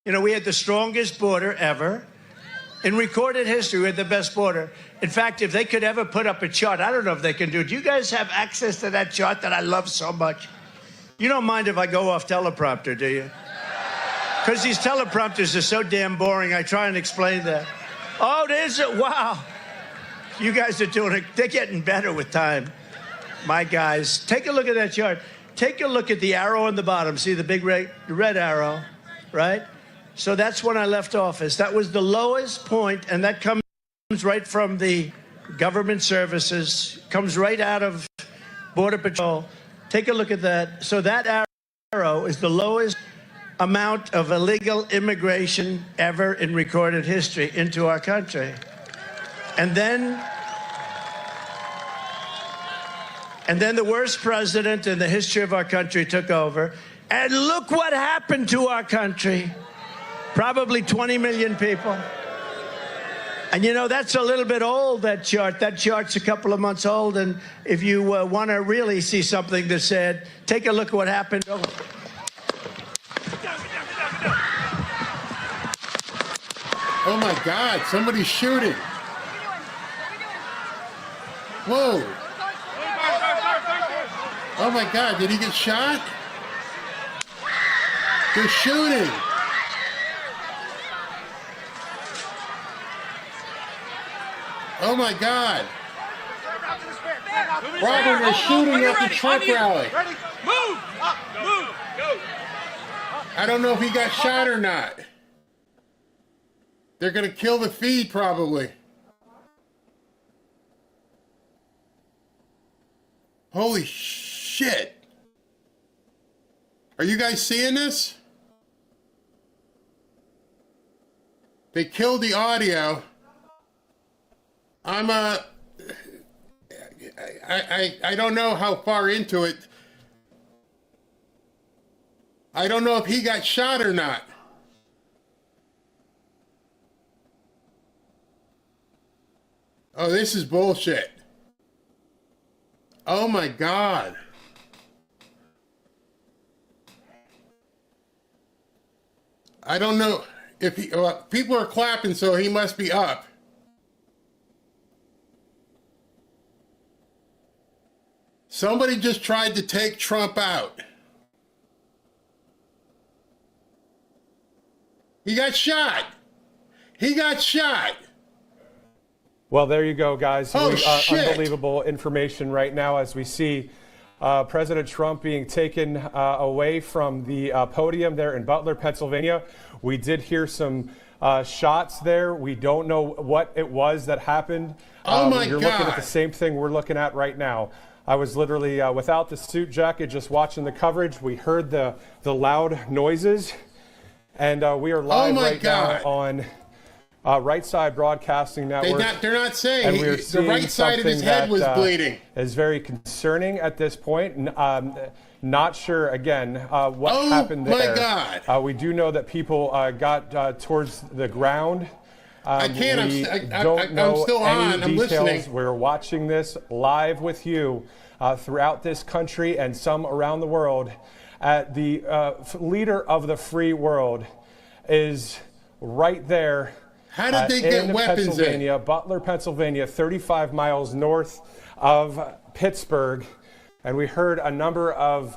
You know, we had the strongest border ever. In recorded history, we had the best border. In fact, if they could ever put up a chart, I don't know if they can do it. Do you guys have access to that chart that I love so much? You don't mind if I go off teleprompter, do you? Because these teleprompters are so damn boring, I try and explain that. Oh, there's it. Wow. You guys are doing it. They're getting better with time. My guys, take a look at that chart. Take a look at the arrow on the bottom. See the big red arrow, right? So that's when I left office. That was the lowest point, and that comes right from the government services, comes right out of Border Patrol. Take a look at that. So that arrow is the lowest amount of illegal immigration ever in recorded history into our country. And then the worst president in the history of our country took over. And look what happened to our country. Probably 20 million people. And you know, that's a little bit old, that chart. That chart's a couple of months old. And if you want to really see something that's said, take a look at what happened. Oh. Oh my God, somebody's shooting. Whoa. Oh my God, did he get shot? They're shooting. Oh my God. Robert, they're shooting at the Trump rally. Ready? Move! Up, move! Go! I don't know if he got shot or not. They're gonna kill the feed probably. Holy shit. Are you guys seeing this? They killed the audio. I don't know how far into it. I don't know if he got shot or not. Oh, this is bullshit. Oh my God. I don't know if he, people are clapping, so he must be up. Somebody just tried to take Trump out. He got shot. He got shot. Well, there you go, guys. Oh, shit. Unbelievable information right now as we see President Trump being taken away from the podium there in Butler, Pennsylvania. We did hear some shots there. We don't know what it was that happened. Oh, my You're God. looking at the same thing we're looking at right now. I was literally without the suit jacket, just watching the coverage. We heard the loud noises, and we are live right now on Right Side Broadcasting Network. They're not saying and the right side of his head was bleeding. Is very concerning at this point. Not sure again what happened there. Oh my God! We do know that people got towards the ground. I can't. We I'm don't still know any on. I'm details. listening. We're watching this live with you throughout this country and some around the world. The leader of the free world is right there. How did they get weapons Pennsylvania, in? Butler, Pennsylvania, 35 miles north of Pittsburgh. And we heard a number of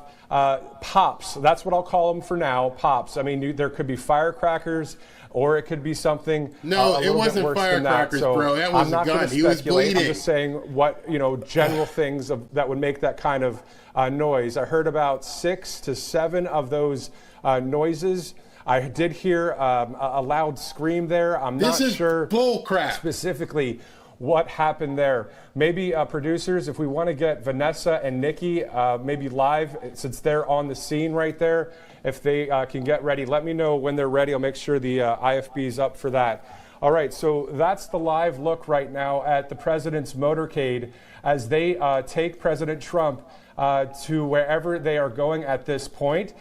pops. That's what I'll call them for now, pops. I mean, there could be firecrackers, or it could be something No, a it little wasn't bit worse firecrackers, than that. So bro. That was I'm not a gun. going to He was speculate. I'm bleeding. just saying what, general things that would make that kind of noise. I heard about 6 to 7 of those noises. I did hear a loud scream there. I'm not sure bull crap. Specifically what happened there. Maybe producers, if we want to get Vanessa and Nikki maybe live, since they're on the scene right there, if they can get ready, let me know when they're ready. I'll make sure the IFB is up for that. All right, so that's the live look right now at the president's motorcade as they take President Trump to wherever they are going at this point.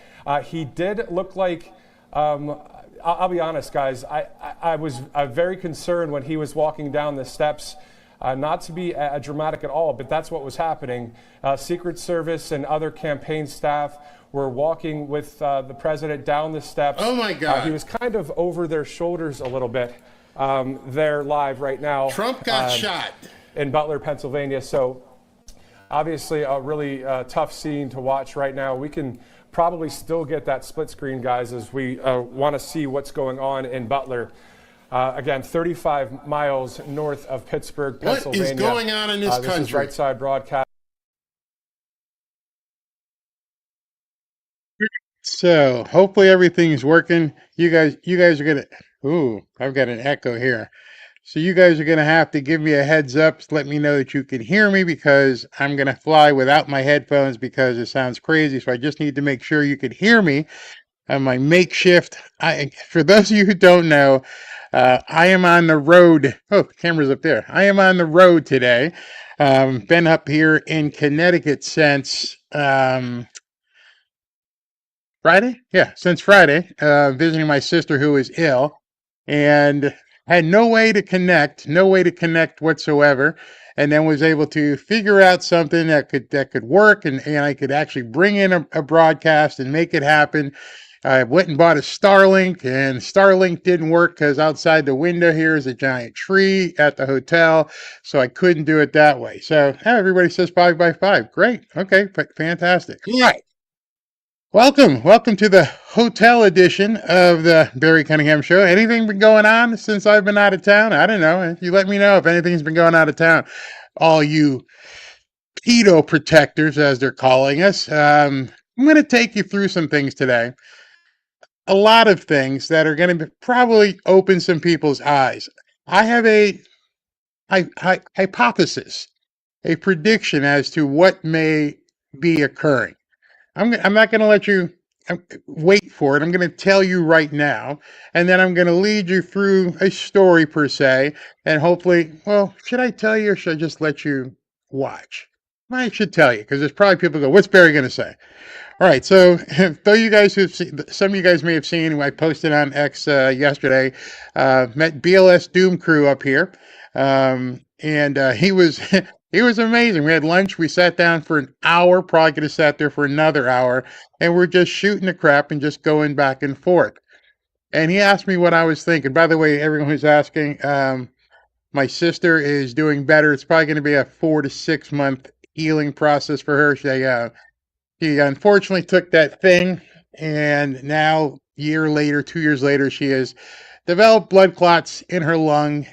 He did look like, I'll be honest, guys, I was very concerned when he was walking down the steps. Not to be dramatic at all, but that's what was happening. Secret Service and other campaign staff were walking with the president down the steps. Oh my God. He was kind of over their shoulders a little bit. They're live right now. Trump got shot in Butler, Pennsylvania. So obviously a really tough scene to watch right now. We can probably still get that split screen, guys, as we want to see what's going on in Butler. Again, 35 miles north of Pittsburgh, Pennsylvania. What is going on in this country? This is Right Side Broadcast. So hopefully everything's working. You guys are gonna. Ooh, I've got an echo here. So you guys are gonna have to give me a heads up. Let me know that you can hear me because I'm gonna fly without my headphones because it sounds crazy. So I just need to make sure you can hear me on my makeshift. For those of you who don't know, I am on the road. Oh, the camera's up there. I am on the road today. Been up here in Connecticut since. Friday? Yeah, since Friday, visiting my sister who is ill and had no way to connect whatsoever. And then was able to figure out something that could work and I could actually bring in a broadcast and make it happen. I went and bought a Starlink and Starlink didn't work because outside the window here is a giant tree at the hotel. So I couldn't do it that way. So everybody says 5x5. Great. Okay. Fantastic. All right. Welcome to the hotel edition of the Barry Cunningham Show. Anything been going on since I've been out of town? I don't know. You let me know if anything's been going out of town. All you pedo protectors, as they're calling us. I'm going to take you through some things today. A lot of things that are going to probably open some people's eyes. I have a hypothesis, a prediction as to what may be occurring. I'm not going to let you wait for it. I'm going to tell you right now, and then I'm going to lead you through a story per se, and hopefully, well, should I tell you or should I just let you watch? I should tell you because there's probably people who go, what's Barry going to say? All right, so though you guys have seen, some of you guys may have seen, I posted on X yesterday, met BLS Doom Crew up here, and he was he was amazing. We had lunch, we sat down for an hour, probably could have sat there for another hour, and we're just shooting the crap and just going back and forth. And he asked me what I was thinking. By the way, everyone who's asking, my sister is doing better. It's probably going to be a 4 to 6 month healing process for her. She unfortunately took that thing, and now, year later, 2 years later, she has developed blood clots in her lungs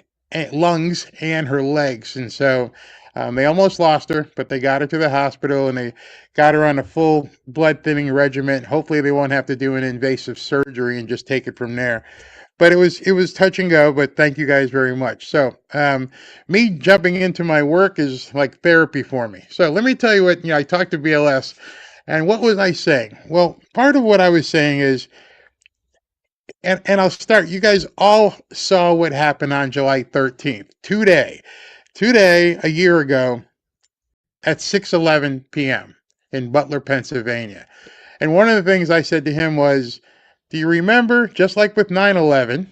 and her legs. And so they almost lost her, but they got her to the hospital, and they got her on a full blood thinning regimen. Hopefully they won't have to do an invasive surgery and just take it from there. But it was touch and go, but thank you guys very much. So me jumping into my work is like therapy for me. So let me tell you what, I talked to BLS, and what was I saying? Well, part of what I was saying is, and I'll start, you guys all saw what happened on July 13th, today, a year ago at 6:11 p.m. in Butler, Pennsylvania. And one of the things I said to him was, do you remember, just like with 9/11,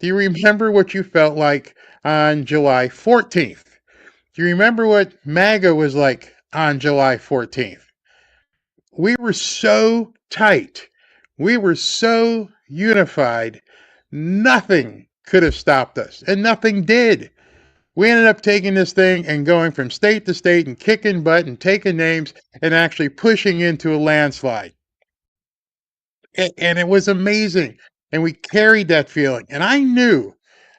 do you remember what you felt like on July 14th? Do you remember what MAGA was like on July 14th? We were so tight. We were so unified. Nothing could have stopped us, and nothing did. We ended up taking this thing and going from state to state and kicking butt and taking names and actually pushing into a landslide. And it was amazing. And we carried that feeling. And I knew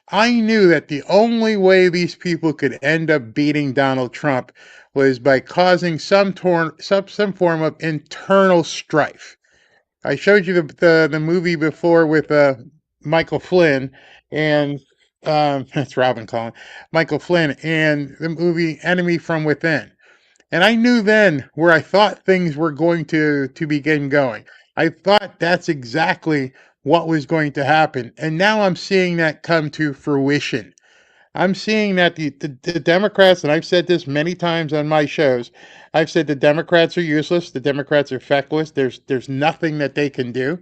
that the only way these people could end up beating Donald Trump was by causing some form of internal strife. I showed you the movie before with Michael Flynn, and that's Robin calling Michael Flynn, and the movie Enemy from Within. And I knew then where I thought things were going to begin going. I thought that's exactly what was going to happen. And now I'm seeing that come to fruition. I'm seeing that the Democrats, and I've said this many times on my shows, I've said the Democrats are useless. The Democrats are feckless. There's nothing that they can do.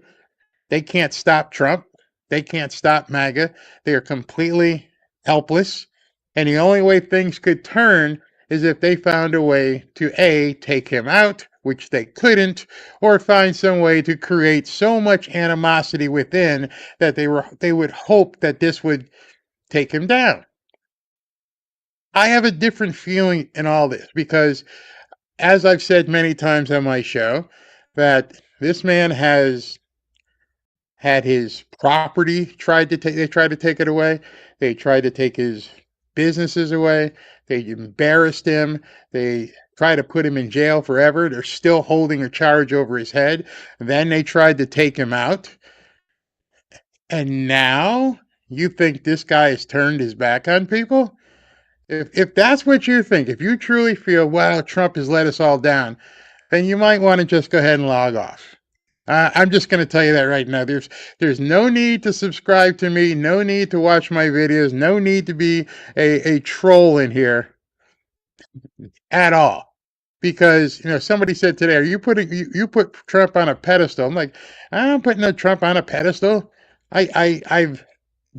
They can't stop Trump. They can't stop MAGA. They are completely helpless. And the only way things could turn is if they found a way to A, take him out, which they couldn't, or find some way to create so much animosity within that they would hope that this would take him down. I have a different feeling in all this because, as I've said many times on my show, that this man has had his property they tried to take it away. They tried to take his businesses away. They embarrassed him. They tried to put him in jail forever. They're still holding a charge over his head. Then they tried to take him out. And now you think this guy has turned his back on people? If that's what you think, if you truly feel, wow, Trump has let us all down, then you might want to just go ahead and log off. I'm just going to tell you that right now. There's no need to subscribe to me, no need to watch my videos, no need to be a troll in here at all. Because, somebody said today, are you putting, you put Trump on a pedestal? I'm like, I don't put no Trump on a pedestal. I've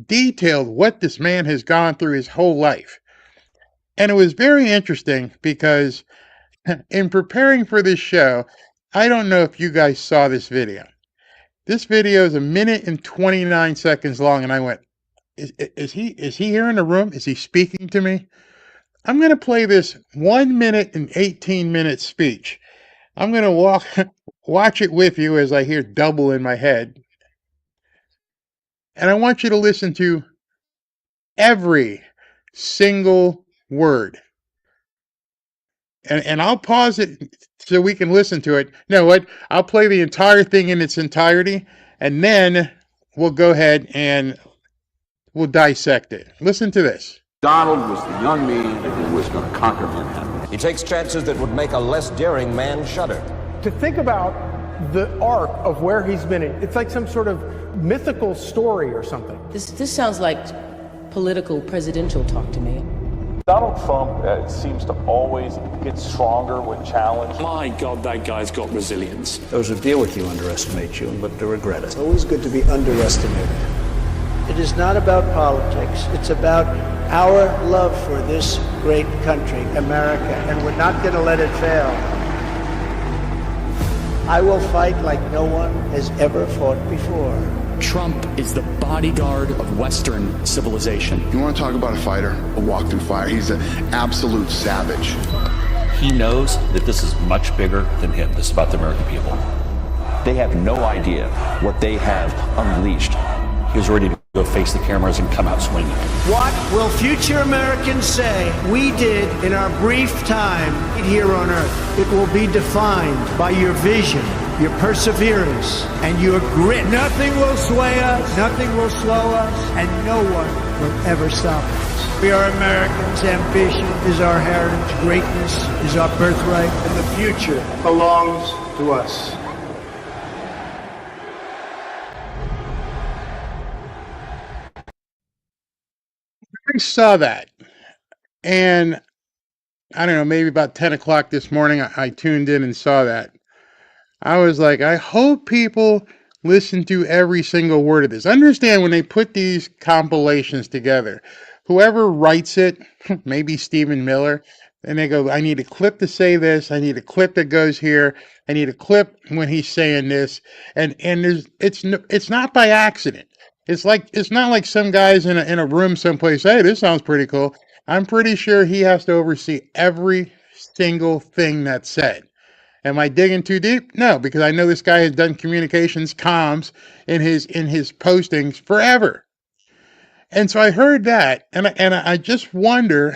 detailed what this man has gone through his whole life. And it was very interesting because in preparing for this show, I don't know if you guys saw this video. This video is 1 minute and 29 seconds long, and I went, is he here in the room? Is he speaking to me? I'm going to play this 1 minute and 18-minute speech. I'm going to watch it with you as I hear double in my head. And I want you to listen to every single word. And I'll pause it so we can listen to it. You know what? I'll play the entire thing in its entirety, and then we'll go ahead and we'll dissect it. Listen to this. Donald was the young man who was going to conquer Manhattan. He takes chances that would make a less daring man shudder. To think about the arc of where he's been in, it's like some sort of mythical story or something. This sounds like political presidential talk to me. Donald Trump seems to always get stronger when challenged. My God, that guy's got resilience. Those who deal with you underestimate you and live to regret it. It's always good to be underestimated. It is not about politics. It's about our love for this great country, America, and we're not going to let it fail. I will fight like no one has ever fought before. Trump is the bodyguard of Western civilization. You want to talk about a fighter, a walk through fire? He's an absolute savage. He knows that this is much bigger than him. This is about the American people. They have no idea what they have unleashed. He was ready to go face the cameras and come out swinging. What will future Americans say we did in our brief time here on Earth? It will be defined by your vision, your perseverance, and your grit. Nothing will sway us, nothing will slow us, and no one will ever stop us. We are Americans. Ambition is our heritage. Greatness is our birthright, and the future belongs to us. I saw that, and I don't know, maybe about 10 o'clock this morning, I tuned in and saw that. I was like, I hope people listen to every single word of this. Understand when they put these compilations together, whoever writes it, maybe Stephen Miller, and they go, I need a clip to say this, I need a clip that goes here, I need a clip when he's saying this, and it's not by accident. It's not like some guys in a room someplace, hey, this sounds pretty cool. I'm pretty sure he has to oversee every single thing that's said. Am I digging too deep? No, because I know this guy has done communications comms in his postings forever. And so I heard that, and I just wonder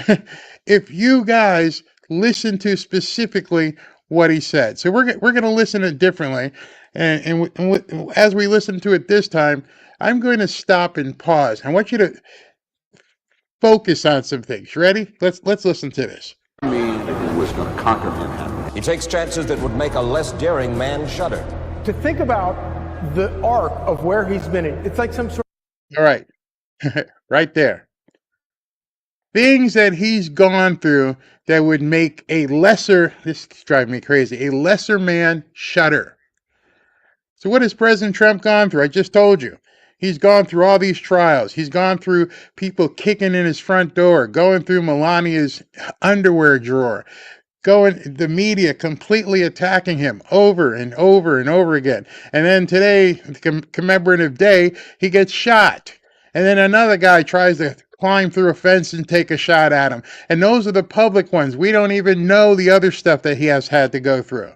if you guys listen to specifically what he said. So we're going to listen to it differently, and as we listen to it this time, I'm going to stop and pause. I want you to focus on some things. Ready? Let's listen to this. Man who was going to conquer Manhattan. He takes chances that would make a less daring man shudder. To think about the arc of where he's been in, it's like some sort of... All right. Right there. Things that he's gone through that would make a lesser, this is driving me crazy, a lesser man shudder. So what has President Trump gone through? I just told you. He's gone through all these trials. He's gone through people kicking in his front door, going through Melania's underwear drawer, the media completely attacking him over and over and over again. And then today, the commemorative day, he gets shot. And then another guy tries to climb through a fence and take a shot at him. And those are the public ones. We don't even know the other stuff that he has had to go through.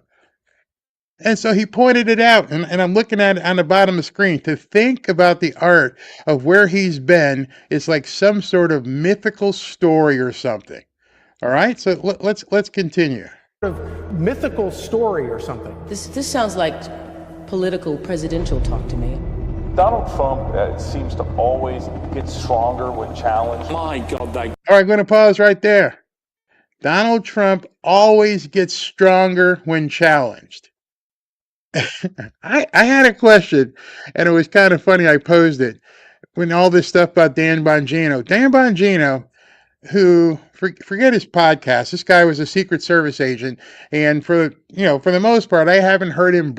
And so he pointed it out, and I'm looking at it on the bottom of the screen. To think about the art of where he's been is like some sort of mythical story or something. All right, so let's continue. Mythical story or something. This sounds like political presidential talk to me. Donald Trump seems to always get stronger when challenged. My God, that. All right, I'm going to pause right there. Donald Trump always gets stronger when challenged. I had a question, and it was kind of funny. I posed it when all this stuff about Dan Bongino. Dan Bongino, who forget his podcast. This guy was a Secret Service agent, and for the most part, I haven't heard him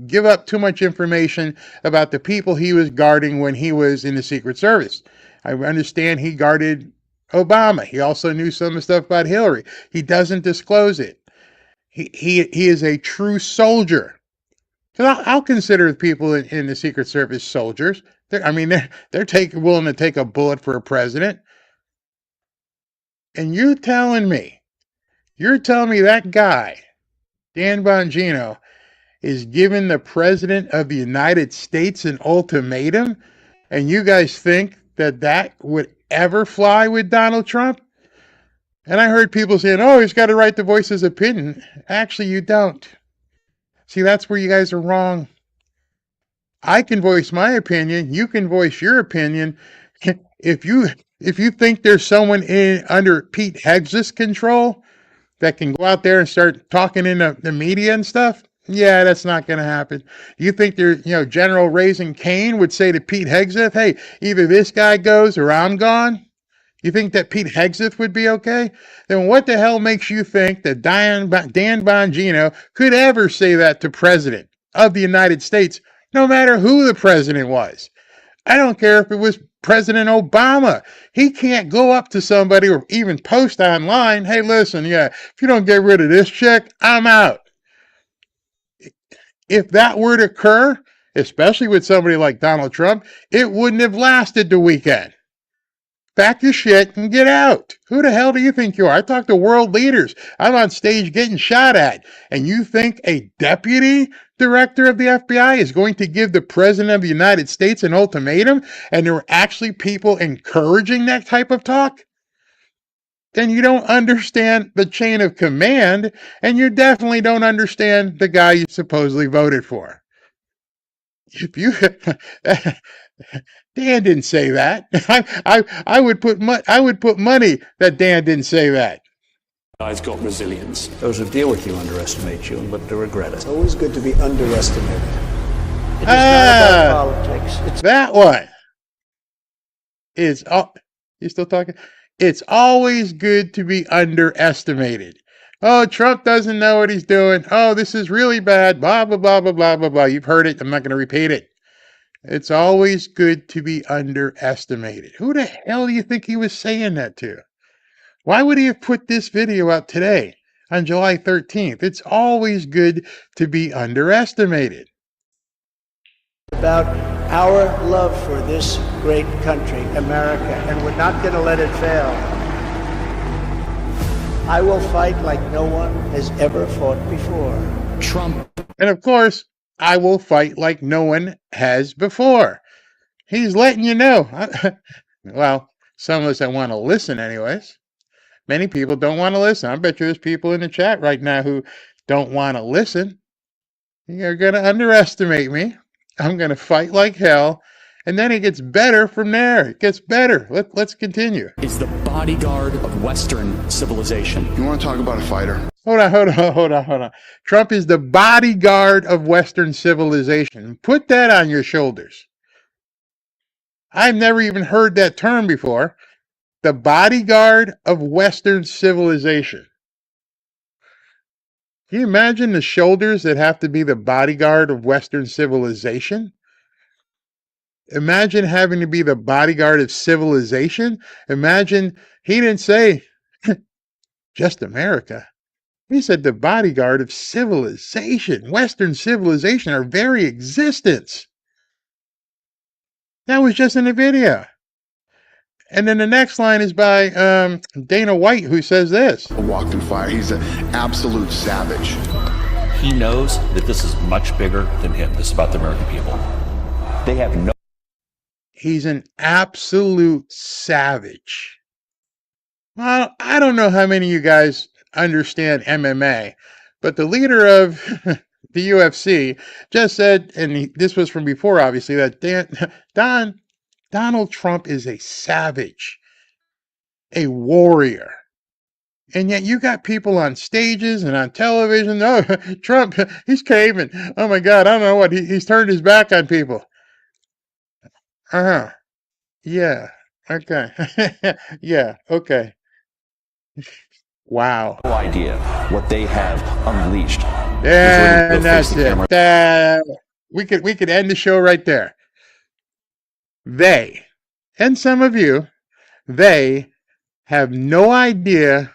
give up too much information about the people he was guarding when he was in the Secret Service. I understand he guarded Obama. He also knew some of the stuff about Hillary. He doesn't disclose it. He is a true soldier. Because I'll consider people in the Secret Service soldiers. They're willing to take a bullet for a president. And you're telling me that guy, Dan Bongino, is giving the President of the United States an ultimatum? And you guys think that would ever fly with Donald Trump? And I heard people saying, oh, he's got to right to voice his opinion. Actually, you don't. See, that's where you guys are wrong. I can voice my opinion. You can voice your opinion. If you think there's someone under Pete Hegseth's control that can go out there and start talking in the media and stuff, yeah, that's not going to happen. You think General Raising Cane would say to Pete Hegseth, hey, either this guy goes or I'm gone? You think that Pete Hegseth would be okay? Then what the hell makes you think that Dan Bongino could ever say that to President of the United States, no matter who the president was? I don't care if it was President Obama. He can't go up to somebody or even post online, hey, listen, if you don't get rid of this chick, I'm out. If that were to occur, especially with somebody like Donald Trump, it wouldn't have lasted the weekend. Pack your shit and get out. Who the hell do you think you are? I talk to world leaders. I'm on stage getting shot at. And you think a deputy director of the FBI is going to give the President of the United States an ultimatum? And there were actually people encouraging that type of talk? Then you don't understand the chain of command, and you definitely don't understand the guy you supposedly voted for. If you... Dan didn't say that. I would put money that Dan didn't say that. Guy's got resilience. Those who deal with you underestimate you and live to regret it. It's always good to be underestimated. It is not about politics. That one is. You still talking? It's always good to be underestimated. Oh, Trump doesn't know what he's doing. Oh, this is really bad. Blah blah blah blah blah blah blah. You've heard it. I'm not going to repeat it. It's always good to be underestimated. Who the hell do you think he was saying that to? Why would he have put this video out today on July 13th? It's always good to be underestimated. About our love for this great country, America, and we're not going to let it fail. I will fight like no one has ever fought before. Trump. And of course, I will fight like no one has before. He's letting you know. Well, some of us that want to listen anyways. Many people don't want to listen. I bet you there's people in the chat right now who don't want to listen. You're going to underestimate me. I'm going to fight like hell. And then it gets better from there. It gets better. Let's continue. Is the bodyguard of Western civilization. You want to talk about a fighter? Hold on. Trump is the bodyguard of Western civilization. Put that on your shoulders. I've never even heard that term before. The bodyguard of Western civilization. Can you imagine the shoulders that have to be the bodyguard of Western civilization? Imagine having to be the bodyguard of civilization. Imagine he didn't say just America. He said the bodyguard of civilization, Western civilization, our very existence. That was just in the video. And then the next line is by Dana White, who says this. Walked in fire. He's an absolute savage. He knows that this is much bigger than him. This is about the American people. They have no... He's an absolute savage. Well, I don't know how many of you guys understand MMA, but the leader of the UFC just said, and this was from before, obviously, that Donald Trump is a savage, a warrior. And yet you got people on stages and on television. Oh, Trump, he's caving. Oh my God, I don't know what. He's turned his back on people. Uh-huh. Yeah. Okay. Yeah. Okay. Wow. No idea what they have unleashed. Yeah, and that's it. We could end the show right there. They, and some of you, they have no idea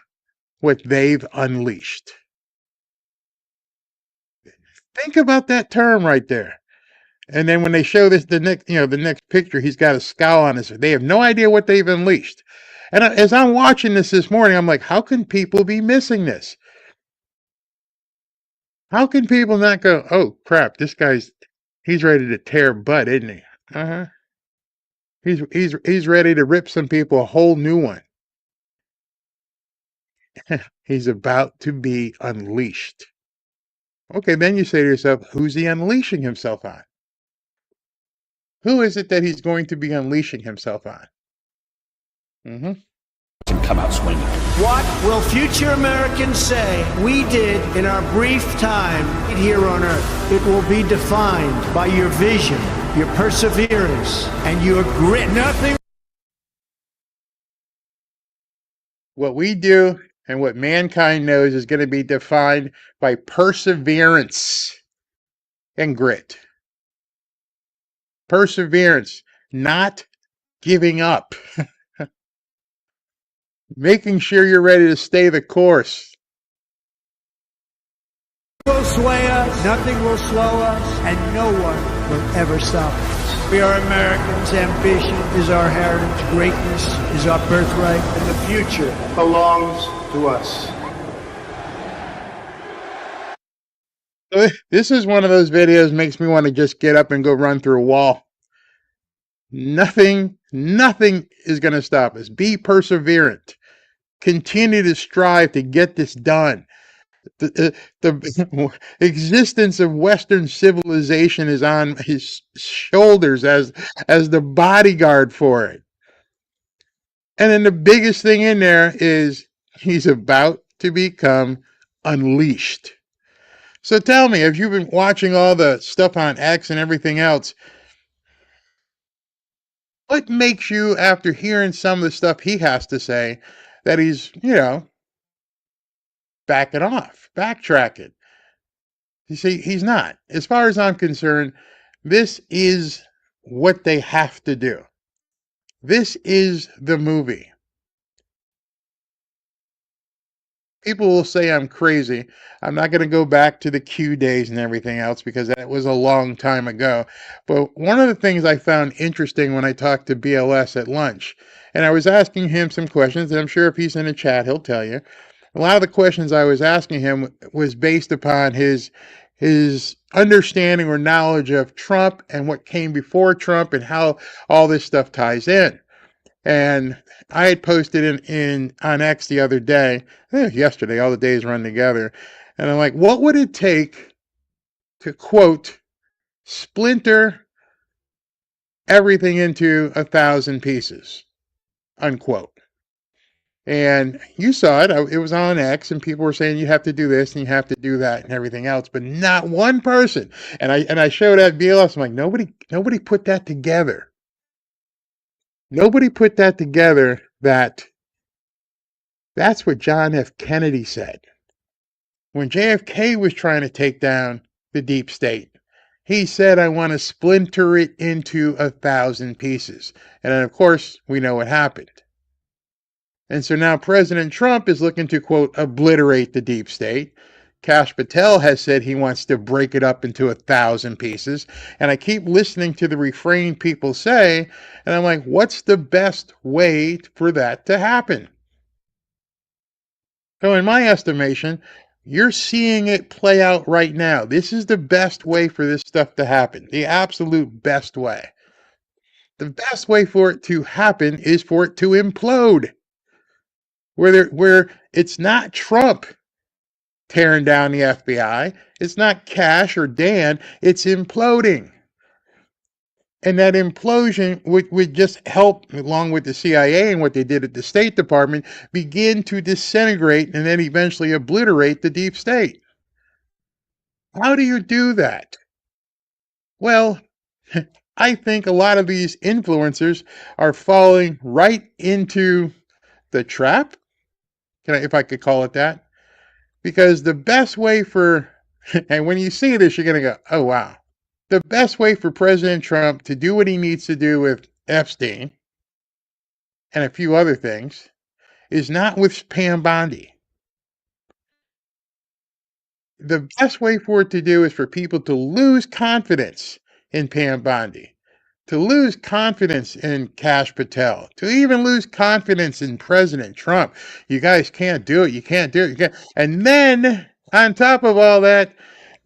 what they've unleashed. Think about that term right there. And then when they show this, the next picture, he's got a scowl on his face. They have no idea what they've unleashed. And as I'm watching this morning, I'm like, how can people be missing this? How can people not go, oh crap, this guy's, he's ready to tear butt, isn't he? Uh-huh. He's ready to rip some people a whole new one. He's about to be unleashed. Okay, then you say to yourself, who's he unleashing himself on? Who is it that he's going to be unleashing himself on? Mm-hmm. Come out swinging. What will future Americans say we did in our brief time here on Earth? It will be defined by your vision, your perseverance, and your grit. Nothing. What we do and what mankind knows is going to be defined by perseverance and grit. Perseverance, not giving up. Making sure you're ready to stay the course. Will sway us, nothing will slow us, and no one will ever stop us. We are Americans. Ambition is our heritage. Greatness is our birthright, and the future belongs to us. This is one of those videos makes me want to just get up and go run through a wall. Nothing is going to stop us. Be perseverant. Continue to strive to get this done. The existence of Western civilization is on his shoulders as the bodyguard for it. And then the biggest thing in there is he's about to become unleashed. So tell me, have you been watching all the stuff on X and everything else? What makes you, after hearing some of the stuff he has to say, that he's, backing off, backtracking? You see, he's not. As far as I'm concerned, this is what they have to do. This is the movie. People will say I'm crazy. I'm not going to go back to the Q days and everything else because that was a long time ago. But one of the things I found interesting when I talked to BLS at lunch, and I was asking him some questions, and I'm sure if he's in the chat, he'll tell you. A lot of the questions I was asking him was based upon his understanding or knowledge of Trump and what came before Trump and how all this stuff ties in. And I had posted on X the other day, yesterday, all the days run together. And I'm like, what would it take to, quote, splinter everything into 1,000 pieces, unquote. And you saw it. It was on X, and people were saying you have to do this and you have to do that and everything else, but not one person. And I showed at BLS. I'm like, nobody put that together. Nobody put that together. That's what John F. Kennedy said when JFK was trying to take down the deep state. He said, I want to splinter it into 1,000 pieces. And then, of course, we know what happened. And so now President Trump is looking to, quote, obliterate the deep state. Kash Patel has said he wants to break it up into 1,000 pieces. And I keep listening to the refrain people say, and I'm like, what's the best way for that to happen? So in my estimation, you're seeing it play out right now. This is the best way for this stuff to happen. The absolute best way. The best way for it to happen is for it to implode. Where it's not Trump tearing down the FBI. It's not Kash or Dan. It's imploding. And that implosion would just help, along with the CIA and what they did at the State Department, begin to disintegrate and then eventually obliterate the deep state. How do you do that? Well, I think a lot of these influencers are falling right into the trap, if I could call it that. Because the best way for, and when you see this, you're going to go, oh, wow. The best way for President Trump to do what he needs to do with Epstein and a few other things is not with Pam Bondi. The best way for it to do is for people to lose confidence in Pam Bondi, to lose confidence in Kash Patel, to even lose confidence in President Trump. You guys can't do it. You can't do it. You can't. And then, on top of all that,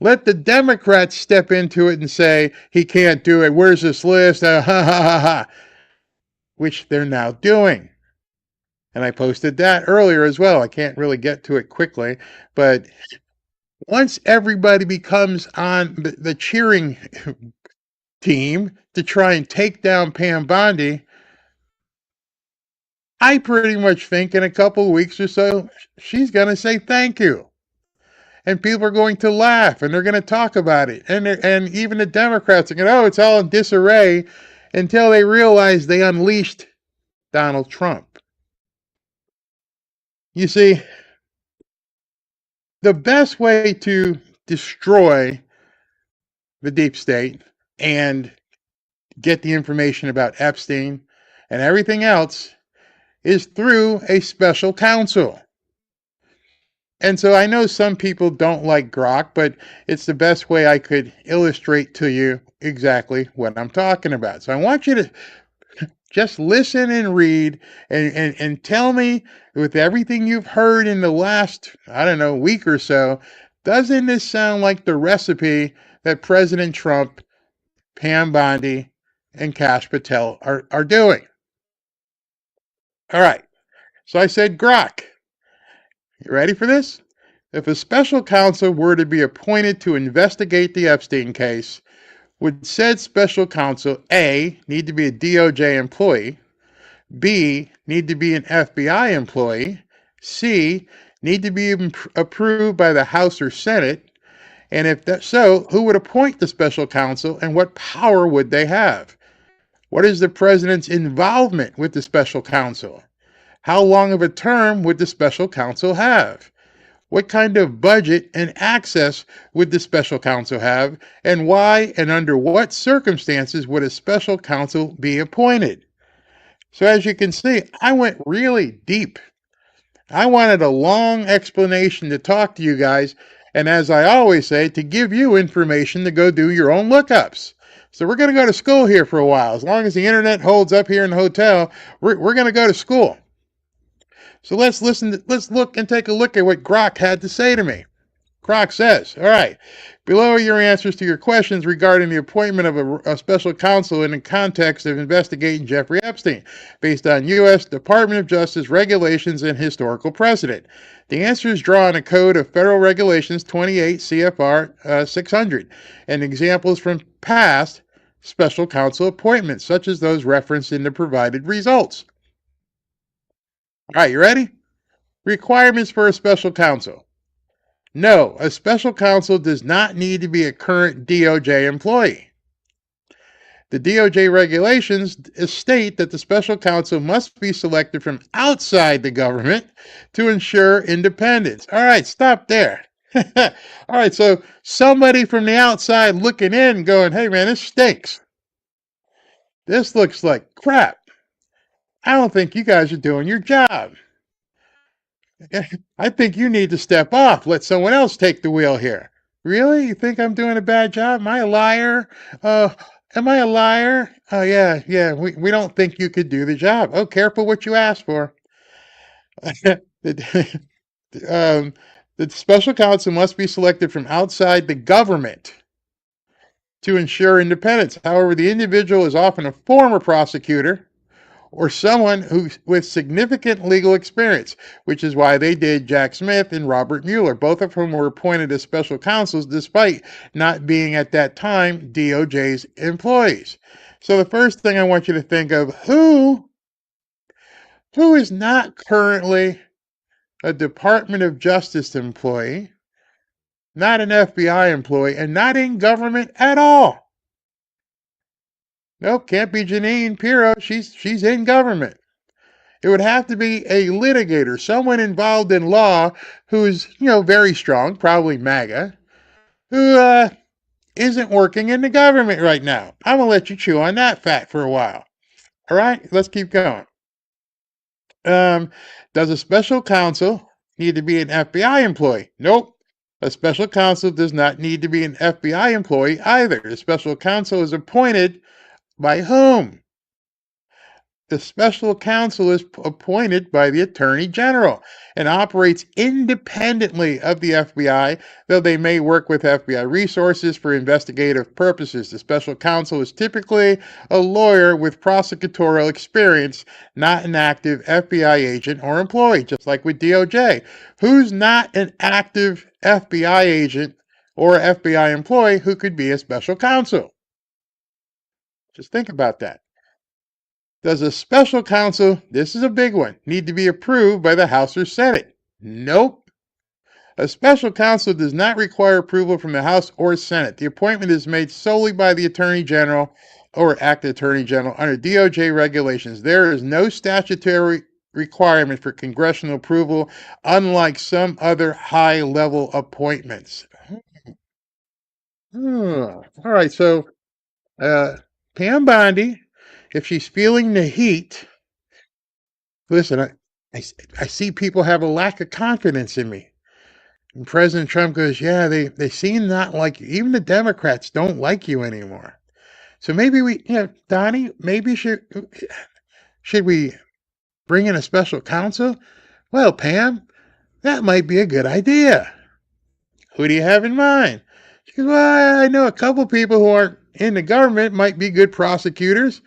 let the Democrats step into it and say, he can't do it. Where's this list? Ha, ha, ha, ha. Which they're now doing. And I posted that earlier as well. I can't really get to it quickly. But once everybody becomes on the cheering team to try and take down Pam Bondi, I pretty much think in a couple of weeks or so, she's going to say thank you. And people are going to laugh, and they're going to talk about it. And even the Democrats are going, oh, it's all in disarray, until they realize they unleashed Donald Trump. You see, the best way to destroy the deep state and get the information about Epstein and everything else is through a special counsel. And so I know some people don't like grok, but it's the best way I could illustrate to you exactly what I'm talking about. So I want you to just listen and read and tell me, with everything you've heard in the last, I don't know, week or so, doesn't this sound like the recipe that President Trump, Pam Bondi, and Kash Patel are doing? All right. So I said grok. You ready for this? If a special counsel were to be appointed to investigate the Epstein case, would said special counsel A, need to be a DOJ employee, B, need to be an FBI employee, C, need to be approved by the House or Senate, and if that's so, who would appoint the special counsel and what power would they have? What is the president's involvement with the special counsel? How long of a term would the special counsel have? What kind of budget and access would the special counsel have? And why and under what circumstances would a special counsel be appointed? So as you can see, I went really deep. I wanted a long explanation to talk to you guys. And as I always say, to give you information to go do your own lookups. So we're going to go to school here for a while. As long as the internet holds up here in the hotel, we're going to go to school. So let's look and take a look at what Grok had to say to me. Grok says, all right, below are your answers to your questions regarding the appointment of a special counsel in the context of investigating Jeffrey Epstein, based on U.S. Department of Justice regulations and historical precedent. The answers draw on a code of Federal Regulations 28 CFR 600 and examples from past special counsel appointments, such as those referenced in the provided results. All right, you ready? Requirements for a special counsel. No, a special counsel does not need to be a current DOJ employee. The DOJ regulations state that the special counsel must be selected from outside the government to ensure independence. All right, stop there. All right, so somebody from the outside looking in going, hey man, this stinks. This looks like crap. I don't think you guys are doing your job. I think you need to step off. Let someone else take the wheel here. Really? You think I'm doing a bad job? Am I a liar? Uh, am I a liar? Oh, yeah. We don't think you could do the job. Oh, careful what you ask for. the, the special counsel must be selected from outside the government to ensure independence. However, the individual is often a former prosecutor or someone who with significant legal experience, which is why they did Jack Smith and Robert Mueller, both of whom were appointed as special counsels despite not being at that time DOJ's employees. So the first thing I want you to think of, who is not currently a Department of Justice employee, not an FBI employee, and not in government at all. Nope, can't be Janine Pirro. She's in government. It would have to be a litigator, someone involved in law who's, very strong, probably MAGA, who isn't working in the government right now. I'm going to let you chew on that fact for a while. All right, let's keep going. Does a special counsel need to be an FBI employee? Nope. A special counsel does not need to be an FBI employee either. The special counsel is appointed by whom? The special counsel is appointed by the Attorney General and operates independently of the FBI, though they may work with FBI resources for investigative purposes. The special counsel is typically a lawyer with prosecutorial experience, not an active FBI agent or employee, just like with DOJ. Who's not an active FBI agent or FBI employee who could be a special counsel? Just think about that. Does a special counsel, this is a big one, need to be approved by the House or Senate? Nope. A special counsel does not require approval from the House or Senate. The appointment is made solely by the Attorney General or Acting Attorney General under DOJ regulations. There is no statutory requirement for congressional approval, unlike some other high-level appointments. All right, so Pam Bondi, if she's feeling the heat, listen, I see people have a lack of confidence in me. And President Trump goes, yeah, they seem not like you. Even the Democrats don't like you anymore. So maybe Donnie, maybe should we bring in a special counsel? Well, Pam, that might be a good idea. Who do you have in mind? She goes, well, I know a couple people who aren't in the government might be good prosecutors.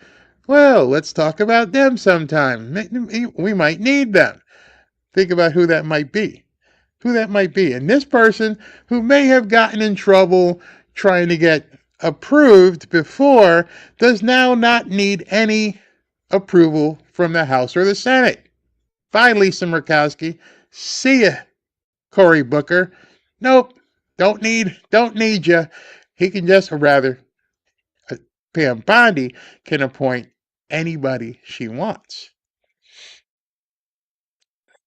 Well, let's talk about them sometime. We might need them. Think about who that might be. And this person who may have gotten in trouble trying to get approved before does now not need any approval from the House or the Senate. Bye, Lisa Murkowski. See ya, Cory Booker. Nope, don't need you. He can just, or rather, Pam Bondi can appoint anybody she wants.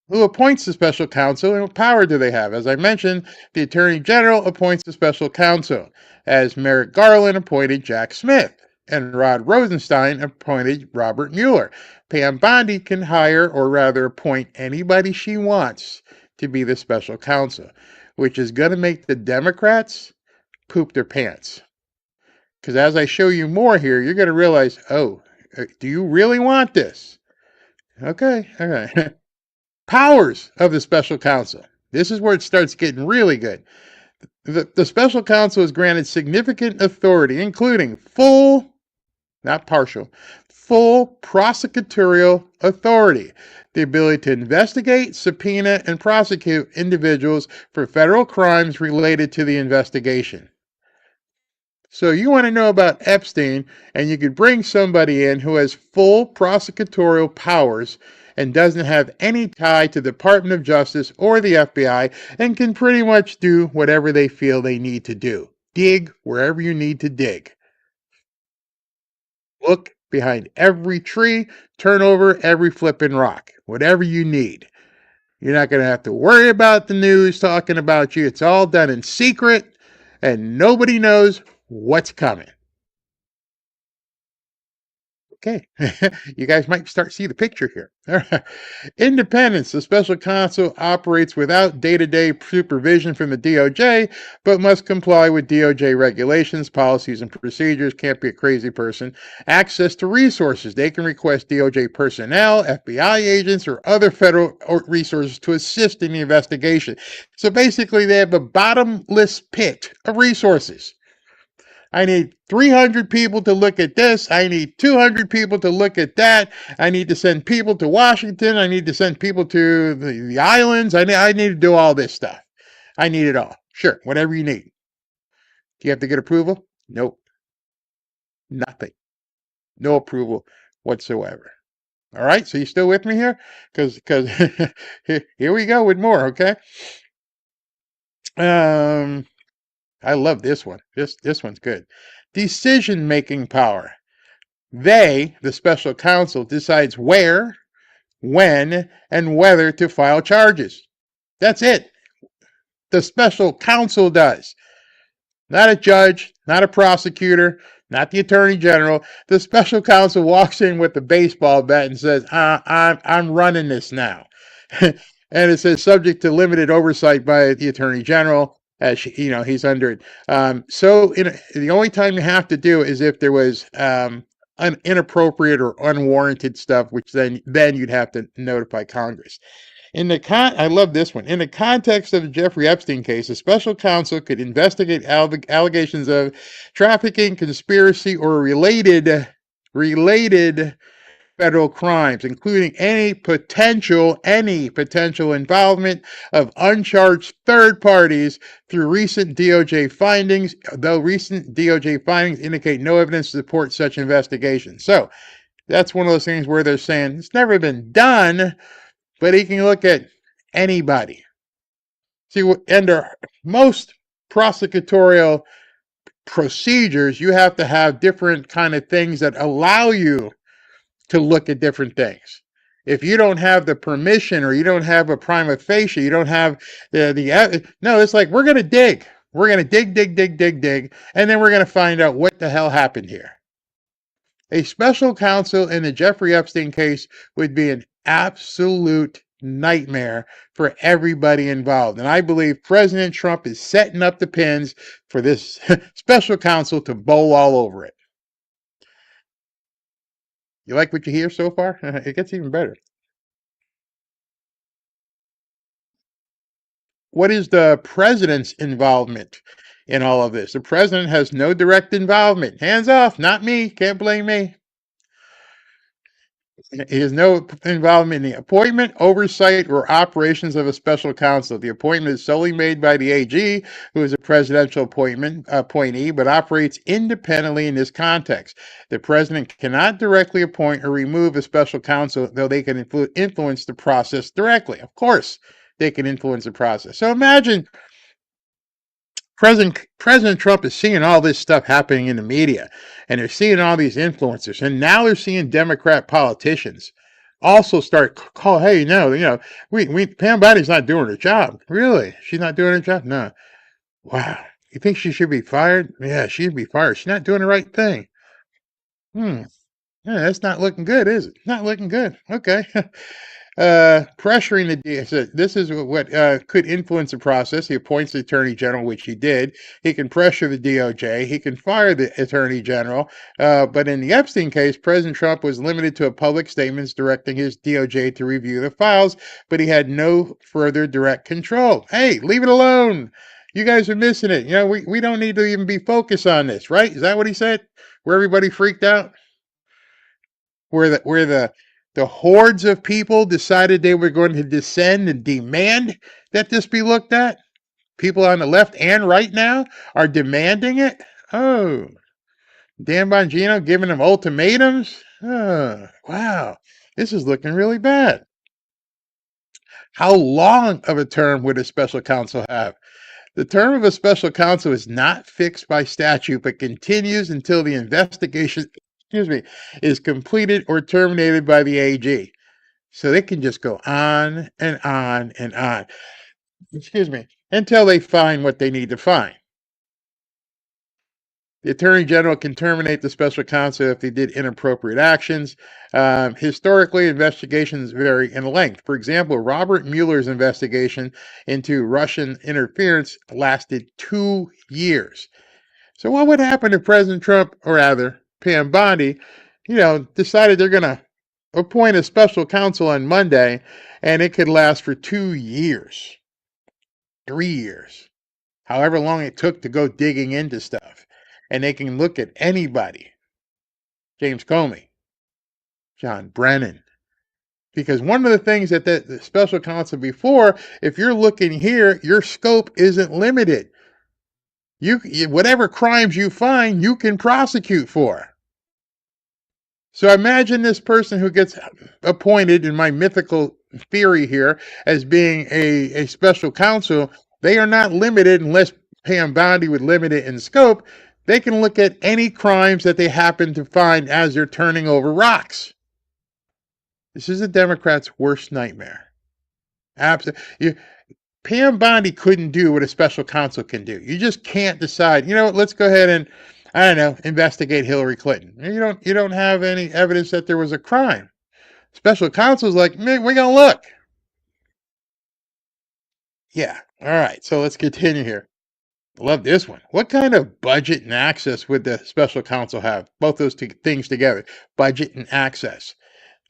Who appoints the special counsel and what power do they have? As I mentioned, the Attorney General appoints the special counsel, as Merrick Garland appointed Jack Smith and Rod Rosenstein appointed Robert Mueller. Pam Bondi can hire, or rather appoint, anybody she wants to be the special counsel, which is going to make the Democrats poop their pants. Because as I show you more here, you're going to realize, oh, do you really want this? Okay, all right. Powers of the special counsel. This is where it starts getting really good. The special counsel is granted significant authority, including full, not partial, full prosecutorial authority, the ability to investigate, subpoena, and prosecute individuals for federal crimes related to the investigation. So you want to know about Epstein, and you could bring somebody in who has full prosecutorial powers and doesn't have any tie to the Department of Justice or the FBI and can pretty much do whatever they feel they need to do. Dig wherever you need to dig. Look behind every tree, turn over every flipping rock, whatever you need. You're not going to have to worry about the news talking about you. It's all done in secret, and nobody knows what's coming. Okay, you guys might start to see the picture here. Independence. The special counsel operates without day-to-day supervision from the DOJ, but must comply with DOJ regulations, policies, and procedures. Can't be a crazy person. Access to resources. They can request DOJ personnel, FBI agents, or other federal resources to assist in the investigation. So basically, they have a bottomless pit of resources. I need 300 people to look at this. I need 200 people to look at that. I need to send people to Washington. I need to send people to the islands. I need to do all this stuff. I need it all. Sure, whatever you need. Do you have to get approval? Nope. Nothing. No approval whatsoever. All right, so you still with me here? Because here we go with more, okay? I love this one. This one's good. Decision-making power. They, the special counsel, decides where, when, and whether to file charges. That's it. The special counsel does. Not a judge, not a prosecutor, not the attorney general. The special counsel walks in with the baseball bat and says, I'm running this now. And it says subject to limited oversight by the attorney general. As he's under it. The only time you have to do is if there was inappropriate or unwarranted stuff, which then you'd have to notify Congress. I love this one. In the context of the Jeffrey Epstein case, a special counsel could investigate allegations of trafficking, conspiracy, or related federal crimes, including any potential involvement of uncharged third parties through recent DOJ findings, though recent DOJ findings indicate no evidence to support such investigation. So that's one of those things where they're saying it's never been done, but he can look at anybody. See, under most prosecutorial procedures, you have to have different kind of things that allow you to look at different things. If you don't have the permission or you don't have a prima facie, you don't have no, it's like we're going to dig. We're going to dig, and then we're going to find out what the hell happened here. A special counsel in the Jeffrey Epstein case would be an absolute nightmare for everybody involved. And I believe President Trump is setting up the pins for this special counsel to bowl all over it. You like what you hear so far? It gets even better. What is the president's involvement in all of this? The president has no direct involvement. Hands off, not me. Can't blame me. He has no involvement in the appointment, oversight, or operations of a special counsel. The appointment is solely made by the AG, who is a presidential appointee, but operates independently in this context. The president cannot directly appoint or remove a special counsel, though they can influence the process directly. Of course, they can influence the process. So imagine President Trump is seeing all this stuff happening in the media, and they're seeing all these influencers, and now they're seeing Democrat politicians also start call. Hey, no, Pam Body's not doing her job. Really, she's not doing her job. No, wow. You think she should be fired? Yeah, she should be fired. She's not doing the right thing. Yeah, that's not looking good, is it? Not looking good. Okay. Pressuring the DOJ. This is what could influence the process. He appoints the attorney general, which he did. He can pressure the DOJ. He can fire the attorney general. But in the Epstein case, President Trump was limited to a public statements directing his DOJ to review the files, but he had no further direct control. Hey, leave it alone. You guys are missing it. We don't need to even be focused on this, right? Is that what he said? Where everybody freaked out? Where the hordes of people decided they were going to descend and demand that this be looked at. People on the left and right now are demanding it. Oh, Dan Bongino giving them ultimatums. Oh, wow. This is looking really bad. How long of a term would a special counsel have? The term of a special counsel is not fixed by statute, but continues until the investigation is completed or terminated by the AG. So they can just go on and on and on. Until they find what they need to find. The Attorney General can terminate the special counsel if they did inappropriate actions. Historically, investigations vary in length. For example, Robert Mueller's investigation into Russian interference lasted 2 years. So what would happen if President Trump, or rather Pam Bondi, decided they're going to appoint a special counsel on Monday, and it could last for 2 years, 3 years, however long it took to go digging into stuff. And they can look at anybody, James Comey, John Brennan. Because one of the things that the special counsel before, if you're looking here, your scope isn't limited. Whatever crimes you find, you can prosecute for. So imagine this person who gets appointed, in my mythical theory here, as being a special counsel. They are not limited, unless Pam Bondi would limit it in scope. They can look at any crimes that they happen to find as they're turning over rocks. This is the Democrats' worst nightmare. Absolutely. Pam Bondi couldn't do what a special counsel can do. You just can't decide, let's go ahead and, investigate Hillary Clinton. You don't have any evidence that there was a crime. Special counsel's like, man, we're going to look. Yeah. All right. So let's continue here. Love this one. What kind of budget and access would the special counsel have? Both those two things together, budget and access.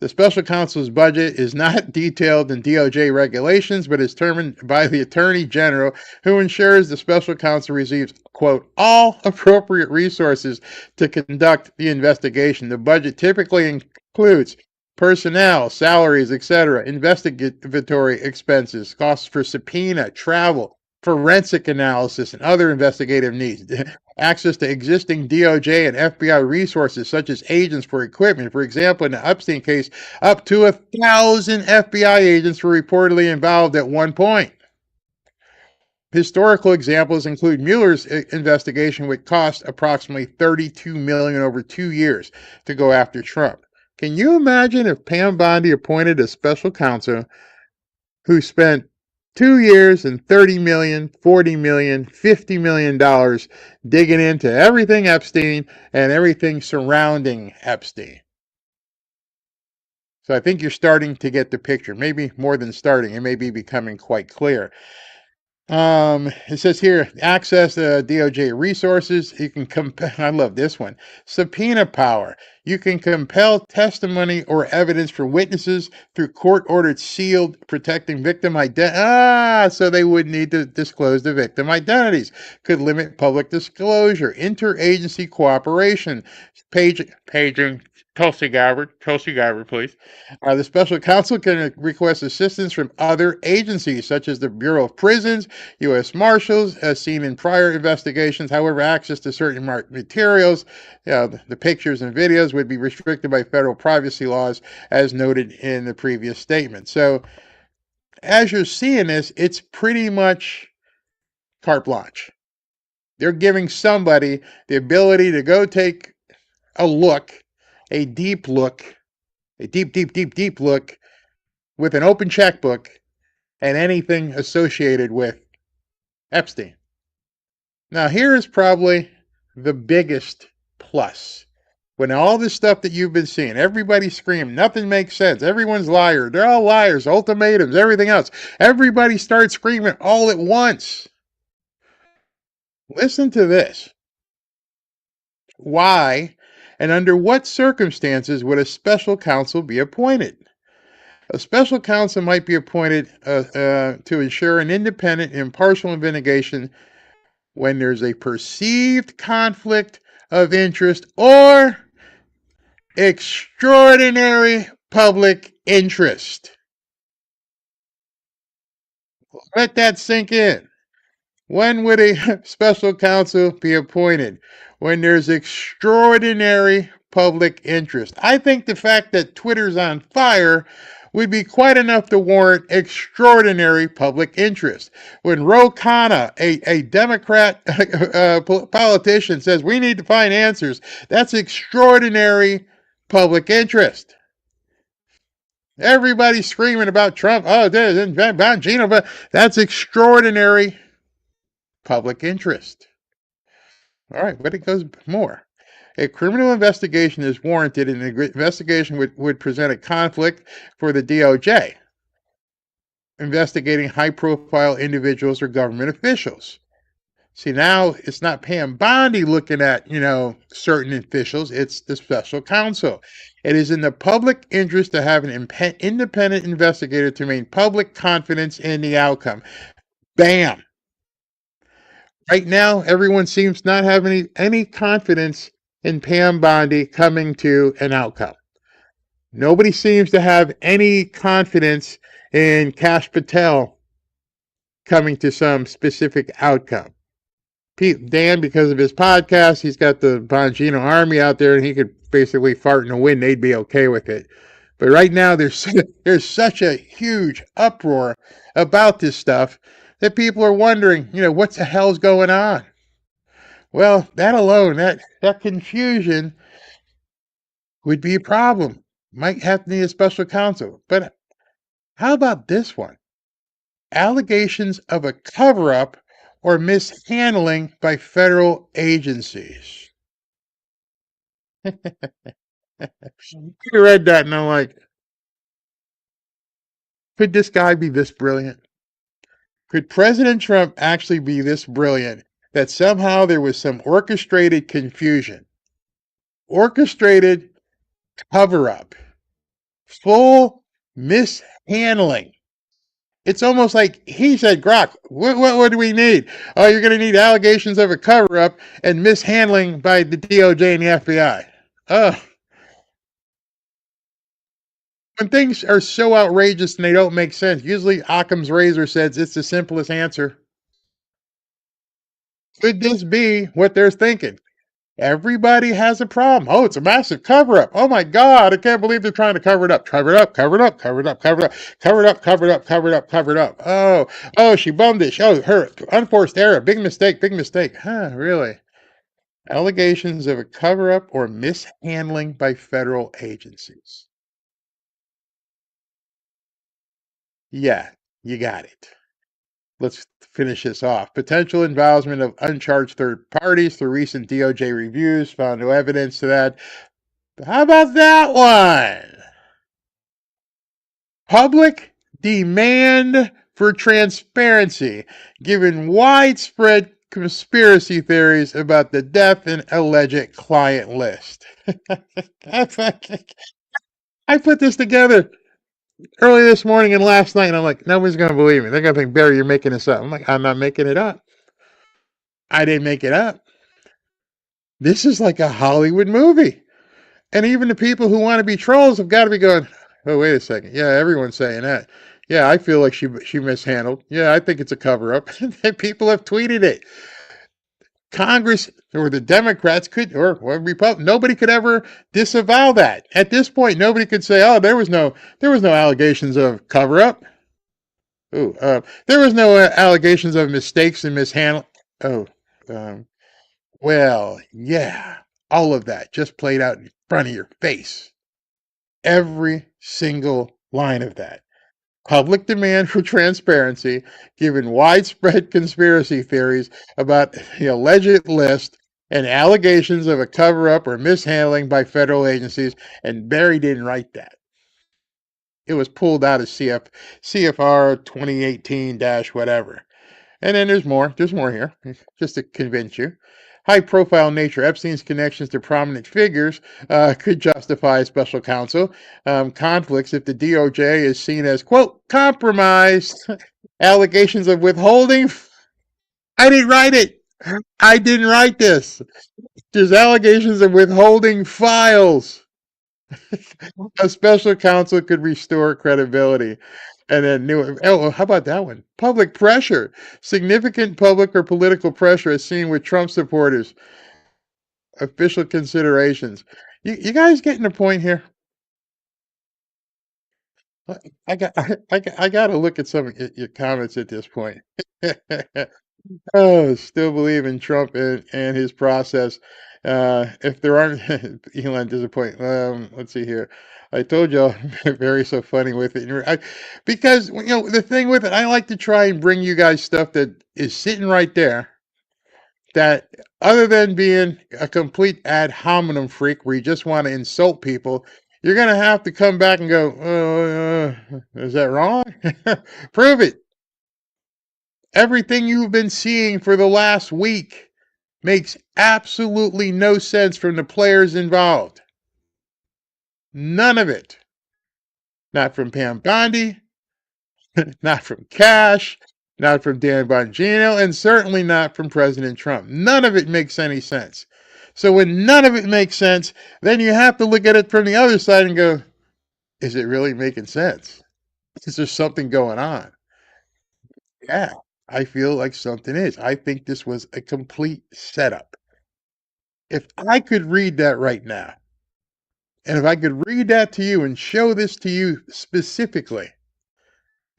The special counsel's budget is not detailed in DOJ regulations, but is determined by the Attorney General, who ensures the special counsel receives, quote, all appropriate resources to conduct the investigation. The budget typically includes personnel, salaries, etc., investigatory expenses, costs for subpoena, travel, forensic analysis, and other investigative needs. Access to existing DOJ and FBI resources, such as agents for equipment. For example, in the Epstein case, up to 1,000 FBI agents were reportedly involved at one point. Historical examples include Mueller's investigation, which cost approximately $32 million over 2 years to go after Trump. Can you imagine if Pam Bondi appointed a special counsel who spent 2 years and $30 million, $40 million, $50 million digging into everything Epstein and everything surrounding Epstein? So I think you're starting to get the picture. Maybe more than starting. It may be becoming quite clear. It says here, access to DOJ resources. You can compel, I love this one, subpoena power. You can compel testimony or evidence for witnesses through court-ordered sealed, protecting victim identity. So they would need to disclose the victim identities. Could limit public disclosure. Interagency cooperation. Paging. Tulsi Gabbard, please. The special counsel can request assistance from other agencies, such as the Bureau of Prisons, U.S. Marshals, as seen in prior investigations. However, access to certain materials, the pictures and videos, would be restricted by federal privacy laws, as noted in the previous statement. So, as you're seeing this, it's pretty much carte blanche. They're giving somebody the ability to go take a look, a deep look, a deep look with an open checkbook and anything associated with Epstein. Now, here is probably the biggest plus. When all this stuff that you've been seeing, everybody screaming, nothing makes sense, everyone's liar, they're all liars, ultimatums, everything else. Everybody starts screaming all at once. Listen to this. Why and under what circumstances would a special counsel be appointed? A special counsel might be appointed to ensure an independent and impartial investigation when there's a perceived conflict of interest or extraordinary public interest. Let that sink in. When would a special counsel be appointed? When there's extraordinary public interest. I think the fact that Twitter's on fire would be quite enough to warrant extraordinary public interest. When Ro Khanna, a Democrat politician, says we need to find answers, that's extraordinary public interest. Everybody's screaming about Trump. Oh, there's Bongino, but that's extraordinary public interest. All right, but it goes more. A criminal investigation is warranted, and an investigation would present a conflict for the DOJ investigating high-profile individuals or government officials. See, now it's not Pam Bondi looking at, certain officials. It's the special counsel. It is in the public interest to have an independent investigator to maintain public confidence in the outcome. Bam. Right now, everyone seems not have any confidence in Pam Bondi coming to an outcome. Nobody seems to have any confidence in Kash Patel coming to some specific outcome. Dan, because of his podcast, he's got the Bongino army out there, and he could basically fart in the wind. They'd be okay with it. But right now, there's such a huge uproar about this stuff that people are wondering, what the hell's going on? Well, that alone, that confusion would be a problem. Might have to need a special counsel. But how about this one? Allegations of a cover-up or mishandling by federal agencies. I read that and I'm like, could this guy be this brilliant? Could President Trump actually be this brilliant that somehow there was some orchestrated confusion, orchestrated cover-up, full mishandling? It's almost like he said, Grok, what do we need? Oh, you're going to need allegations of a cover-up and mishandling by the DOJ and the FBI. When things are so outrageous and they don't make sense, usually Occam's razor says it's the simplest answer. Could this be what they're thinking? Everybody has a problem. Oh, it's a massive cover-up. Oh my God, I can't believe they're trying to cover it up. Cover it up, cover it up, cover it up, cover it up, cover it up, cover it up, cover it up, cover it up. Oh, she bummed it. Oh, her unforced error. Big mistake, big mistake. Huh, really? Allegations of a cover-up or mishandling by federal agencies. Yeah, you got it. Let's finish this off. Potential involvement of uncharged third parties through recent DOJ reviews found no evidence to that. But how about that one? Public demand for transparency, given widespread conspiracy theories about the death and alleged client list. I put this together early this morning and last night, and I'm like, nobody's going to believe me. They're going to think, Barry, you're making this up. I'm like, I'm not making it up. I didn't make it up. This is like a Hollywood movie. And even the people who want to be trolls have got to be going, oh, wait a second. Yeah, everyone's saying that. Yeah, I feel like she mishandled. Yeah, I think it's a cover-up. People have tweeted it. Congress or the Democrats could, or Republicans, nobody could ever disavow that. At this point, nobody could say, "Oh, there was no allegations of cover-up. There was no allegations of mistakes and mishandling." Well, yeah, all of that just played out in front of your face. Every single line of that. Public demand for transparency, given widespread conspiracy theories about the alleged list and allegations of a cover-up or mishandling by federal agencies, and Barry didn't write that. It was pulled out of CFR 2018-whatever. And then there's more here, just to convince you. High-profile nature, Epstein's connections to prominent figures could justify a special counsel. Conflicts if the DOJ is seen as, quote, compromised. Allegations of withholding. I didn't write it. I didn't write this. There's allegations of withholding files. A special counsel could restore credibility. And then how about that one? Public pressure. Significant public or political pressure is seen with Trump supporters. Official considerations. You guys getting the point here? I got to look at some of your comments at this point. Oh, still believe in Trump and his process. If there aren't, Elon disappoint. Let's see here. I told y'all, very so funny with it. Because, the thing with it, I like to try and bring you guys stuff that is sitting right there that other than being a complete ad hominem freak where you just want to insult people, you're going to have to come back and go, is that wrong? Prove it. Everything you've been seeing for the last week makes absolutely no sense from the players involved. None of it. Not from Pam Bondi, not from Cash, not from Dan Bongino, and certainly not from President Trump. None of it makes any sense. So when none of it makes sense, then you have to look at it from the other side and go, is it really making sense? Is there something going on? Yeah, I feel like something is. I think this was a complete setup. If I could read that right now, and if I could read that to you and show this to you specifically,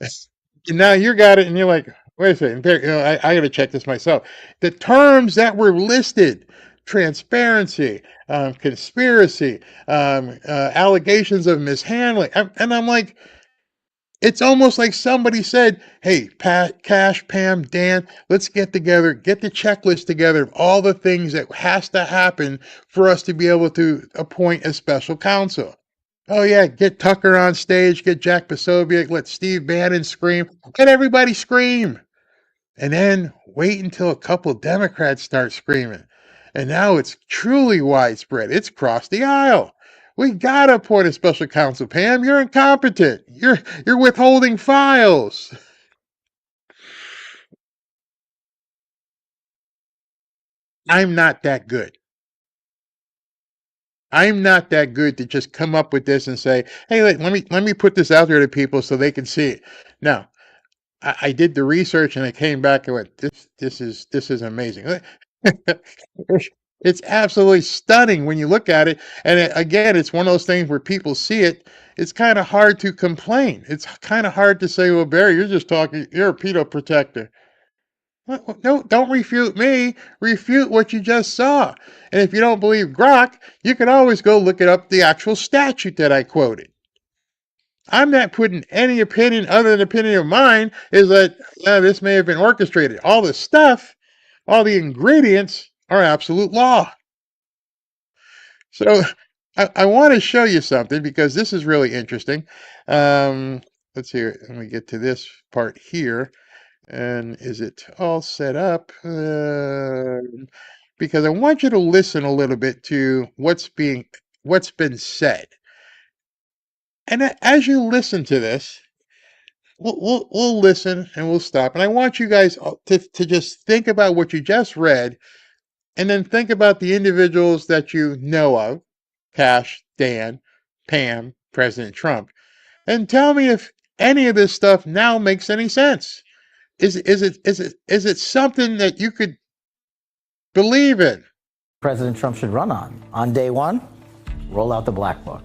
and now you got it, and you're like, wait a second, I got to check this myself. The terms that were listed: transparency, conspiracy, allegations of mishandling, and I'm like, it's almost like somebody said, hey, Pat, Cash, Pam, Dan, let's get together, get the checklist together of all the things that has to happen for us to be able to appoint a special counsel. Oh, yeah, get Tucker on stage, get Jack Posobiec, let Steve Bannon scream, let everybody scream. And then wait until a couple Democrats start screaming. And now it's truly widespread. It's crossed the aisle. We gotta appoint a special counsel, Pam. You're incompetent. You're withholding files. I'm not that good. I'm not that good to just come up with this and say, hey, let me put this out there to people so they can see it. No. I did the research and I came back and went, this is amazing. It's absolutely stunning when you look at it. And again, it's one of those things where people see it. It's kind of hard to complain. It's kind of hard to say, well, Barry, you're just talking, you're a pedo protector. No, don't refute me. Refute what you just saw. And if you don't believe Grok, you can always go look it up, the actual statute that I quoted. I'm not putting any opinion other than opinion of mine is that this may have been orchestrated. All the stuff, all the ingredients are absolute law. So I want to show you something because this is really interesting. Let's see. Let me get to this part here. And is it all set up? Because I want you to listen a little bit to what's been said. And as you listen to this, we'll listen and we'll stop. And I want you guys to just think about what you just read and then think about the individuals that you know of, Cash, Dan, Pam, President Trump, and tell me if any of this stuff now makes any sense. Is it something that you could believe in? President Trump should run on day one, roll out the black book.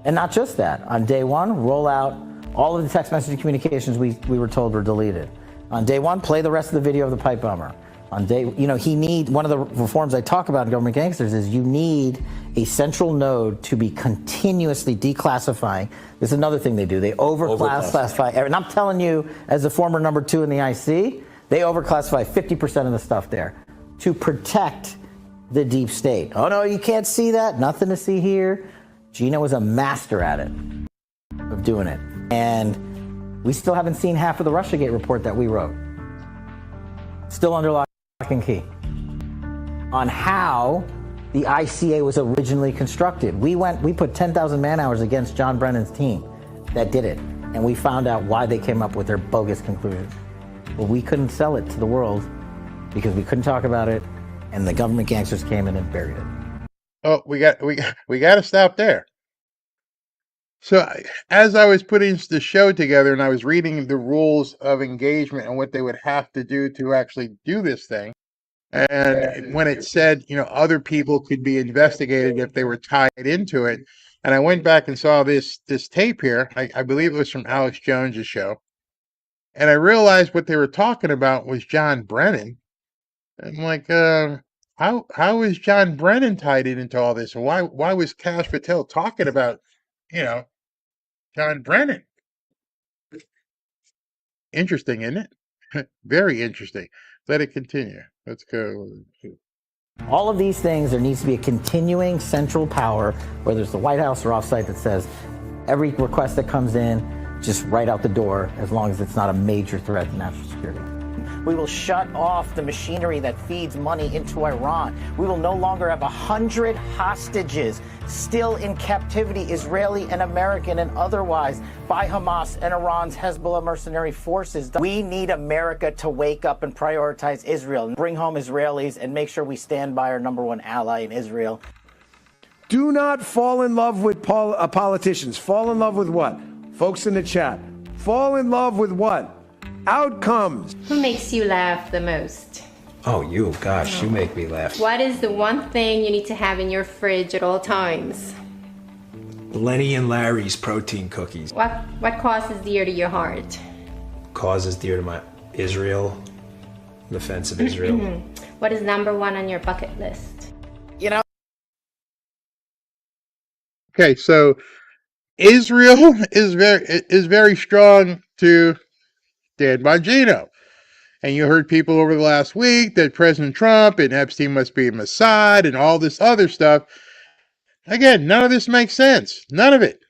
And not just that. On day one, roll out all of the text message communications we were told were deleted. On day one, play the rest of the video of the pipe bomber. On day, one of the reforms I talk about in Government Gangsters is you need a central node to be continuously declassifying. This is another thing they do. They overclassify. And I'm telling you, as a former number 2 in the IC, they overclassify 50% of the stuff there to protect the deep state. Oh no, you can't see that. Nothing to see here. Gina was a master at it, of doing it. And we still haven't seen half of the Russiagate report that we wrote. Still under lock and key. On how the ICA was originally constructed. We put 10,000 man hours against John Brennan's team that did it. And we found out why they came up with their bogus conclusions. Well, we couldn't sell it to the world because we couldn't talk about it. And the government gangsters came in and buried it. Oh, we got to stop there. So as I was putting the show together and I was reading the rules of engagement and what they would have to do to actually do this thing, and when it said, other people could be investigated if they were tied into it, and I went back and saw this tape here, I believe it was from Alex Jones's show, and I realized what they were talking about was John Brennan. I'm like, how is John Brennan tied into all this? And why was Kash Patel talking about, John Brennan? Interesting, isn't it? Very interesting. Let it continue. Let's go. All of these things, there needs to be a continuing central power, whether it's the White House or offsite, that says every request that comes in, just right out the door, as long as it's not a major threat to national security. We will shut off the machinery that feeds money into Iran. We will no longer have 100 hostages still in captivity, Israeli and American and otherwise, by Hamas and Iran's Hezbollah mercenary forces. We need America to wake up and prioritize Israel, and bring home Israelis, and make sure we stand by our number one ally in Israel. Do not fall in love with politicians. Fall in love with what? Folks in the chat. Fall in love with what? Outcomes. Who makes you laugh the most? Oh, you, gosh, you make me laugh. What is the one thing you need to have in your fridge at all times? Lenny and Larry's protein cookies. What cause is dear to your heart? Cause is dear to my Israel, defense of Israel. What is number one on your bucket list? You know. Okay, so Israel is very strong to Dan Bongino. And you heard people over the last week that President Trump and Epstein must be a Mossad and all this other stuff. Again, none of this makes sense. None of it.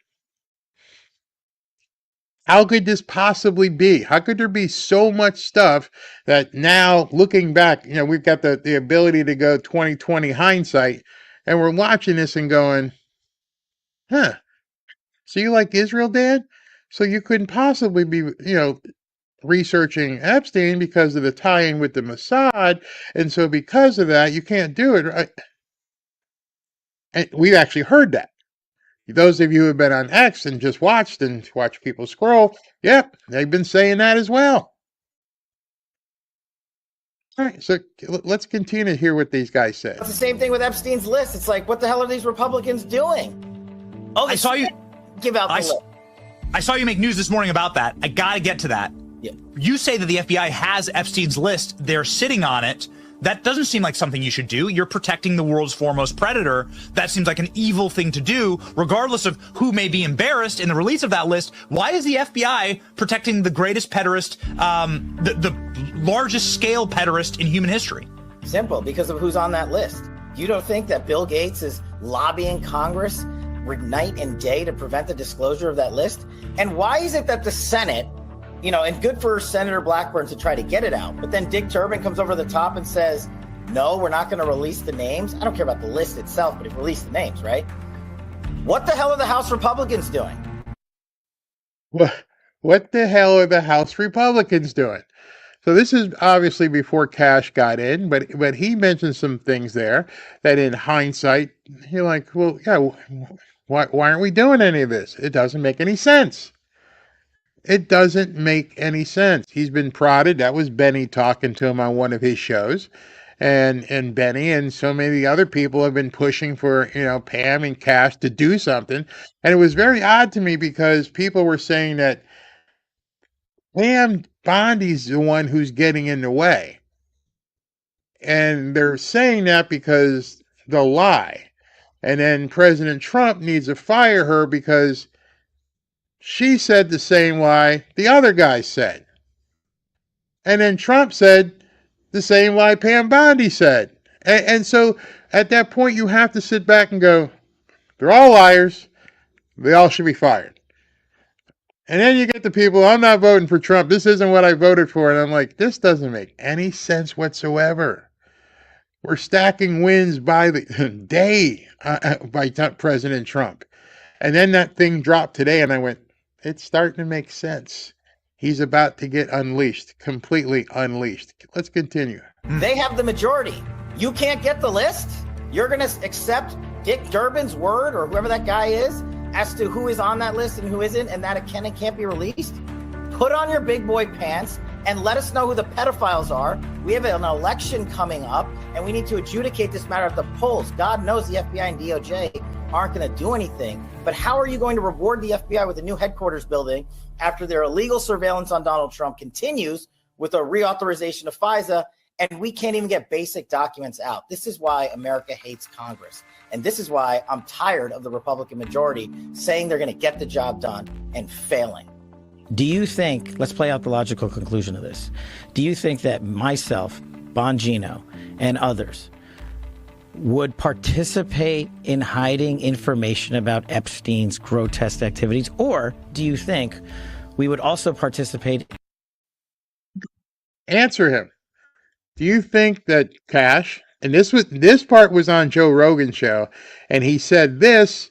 How could this possibly be? How could there be so much stuff that now, looking back, we've got the ability to go 20/20 hindsight, and we're watching this and going, huh, so you like Israel, Dan? So you couldn't possibly be, researching Epstein because of the tie-in with the Mossad, and so because of that, you can't do it, right? And we've actually heard that. Those of you who have been on X and just watched people scroll, yep, they've been saying that as well. All right, so let's continue to hear what these guys say. It's the same thing with Epstein's list. It's like, what the hell are these Republicans doing? Oh, I saw you give out the list. I saw you make news this morning about that. I got to get to that. Yeah. You say that the FBI has Epstein's list. They're sitting on it. That doesn't seem like something you should do. You're protecting the world's foremost predator. That seems like an evil thing to do, regardless of who may be embarrassed in the release of that list. Why is the FBI protecting the greatest pederast, the largest scale pederast in human history? Simple, because of who's on that list. You don't think that Bill Gates is lobbying Congress night and day to prevent the disclosure of that list? And why is it that the Senate, and good for Senator Blackburn to try to get it out, but then Dick Durbin comes over the top and says, no, we're not going to release the names. I don't care about the list itself, but release the names, right? What the hell are the House Republicans doing? What the hell are the House Republicans doing? So this is obviously before Cash got in, but he mentioned some things there that in hindsight, you're like, well, yeah, why aren't we doing any of this? It doesn't make any sense. It doesn't make any sense. He's been prodded. That was Benny talking to him on one of his shows. And Benny and so many other people have been pushing for, Pam and Cash to do something. And it was very odd to me because people were saying that Pam Bondi's the one who's getting in the way. And they're saying that because they'll lie. And then President Trump needs to fire her because she said the same lie the other guy said. And then Trump said the same lie Pam Bondi said. And so at that point, you have to sit back and go, they're all liars. They all should be fired. And then you get the people, I'm not voting for Trump. This isn't what I voted for. And I'm like, this doesn't make any sense whatsoever. We're stacking wins by the day by President Trump. And then that thing dropped today, and I went, it's starting to make sense. He's about to get unleashed, completely unleashed. Let's continue. They have the majority. You can't get the list? You're going to accept Dick Durbin's word or whoever that guy is as to who is on that list and who isn't, and that it can and can't be released? Put on your big boy pants and let us know who the pedophiles are. We have an election coming up, and we need to adjudicate this matter at the polls. God knows the FBI and DOJ aren't going to do anything. But how are you going to reward the FBI with a new headquarters building after their illegal surveillance on Donald Trump continues with a reauthorization of FISA, and we can't even get basic documents out? This is why America hates Congress. And this is why I'm tired of the Republican majority saying they're going to get the job done and failing. Do you think, let's play out the logical conclusion of this. Do you think that myself, Bongino, and others would participate in hiding information about Epstein's grotesque activities? Or do you think we would also participate? Answer him. Do you think that Cash, and this part was on Joe Rogan's show, and he said this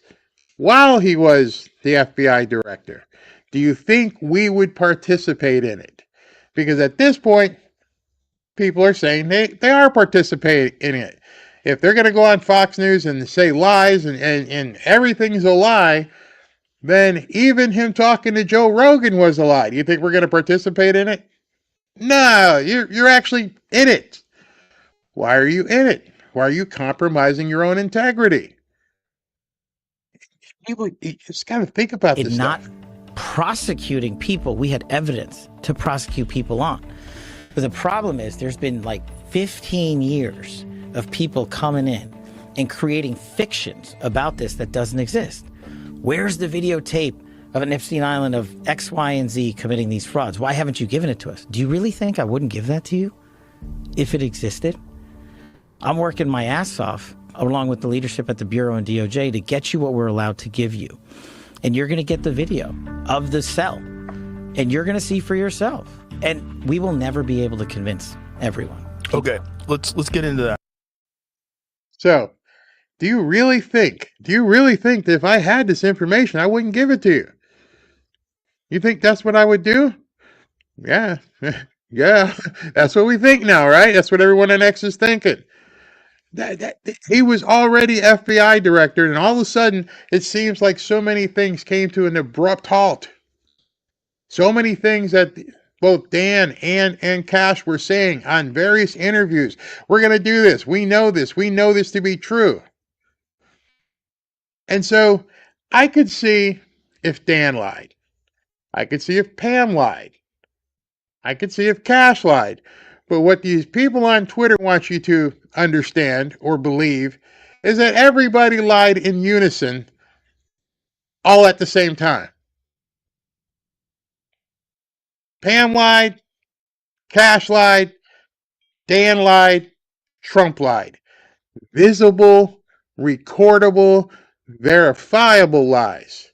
while he was the FBI director. Do you think we would participate in it? Because at this point, people are saying they are participating in it. If they're going to go on Fox News and say lies and everything's a lie, then even him talking to Joe Rogan was a lie. Do you think we're going to participate in it? No, you're actually in it. Why are you in it? Why are you compromising your own integrity? You just got to think about this not stuff. Prosecuting people we had evidence to prosecute people on. But the problem is there's been like 15 years of people coming in and creating fictions about this that doesn't exist. Where's the videotape of an Epstein Island of X, Y, and Z committing these frauds? Why haven't you given it to us? Do you really think I wouldn't give that to you if it existed? I'm working my ass off along with the leadership at the Bureau and DOJ to get you what we're allowed to give you. And you're going to get the video of the cell. And you're going to see for yourself. And we will never be able to convince everyone. Okay, let's get into that. So, do you really think that if I had this information, I wouldn't give it to you? You think that's what I would do? Yeah. Yeah. That's what we think now, right? That's what everyone on X is thinking. He was already FBI director, and all of a sudden, it seems like so many things came to an abrupt halt. So many things that both Dan and Cash were saying on various interviews. We're going to do this. We know this. We know this to be true. And so I could see if Dan lied. I could see if Pam lied. I could see if Cash lied. But what these people on Twitter want you to understand or believe is that everybody lied in unison all at the same time. Pam lied, Cash lied, Dan lied, Trump lied. Visible, recordable, verifiable lies.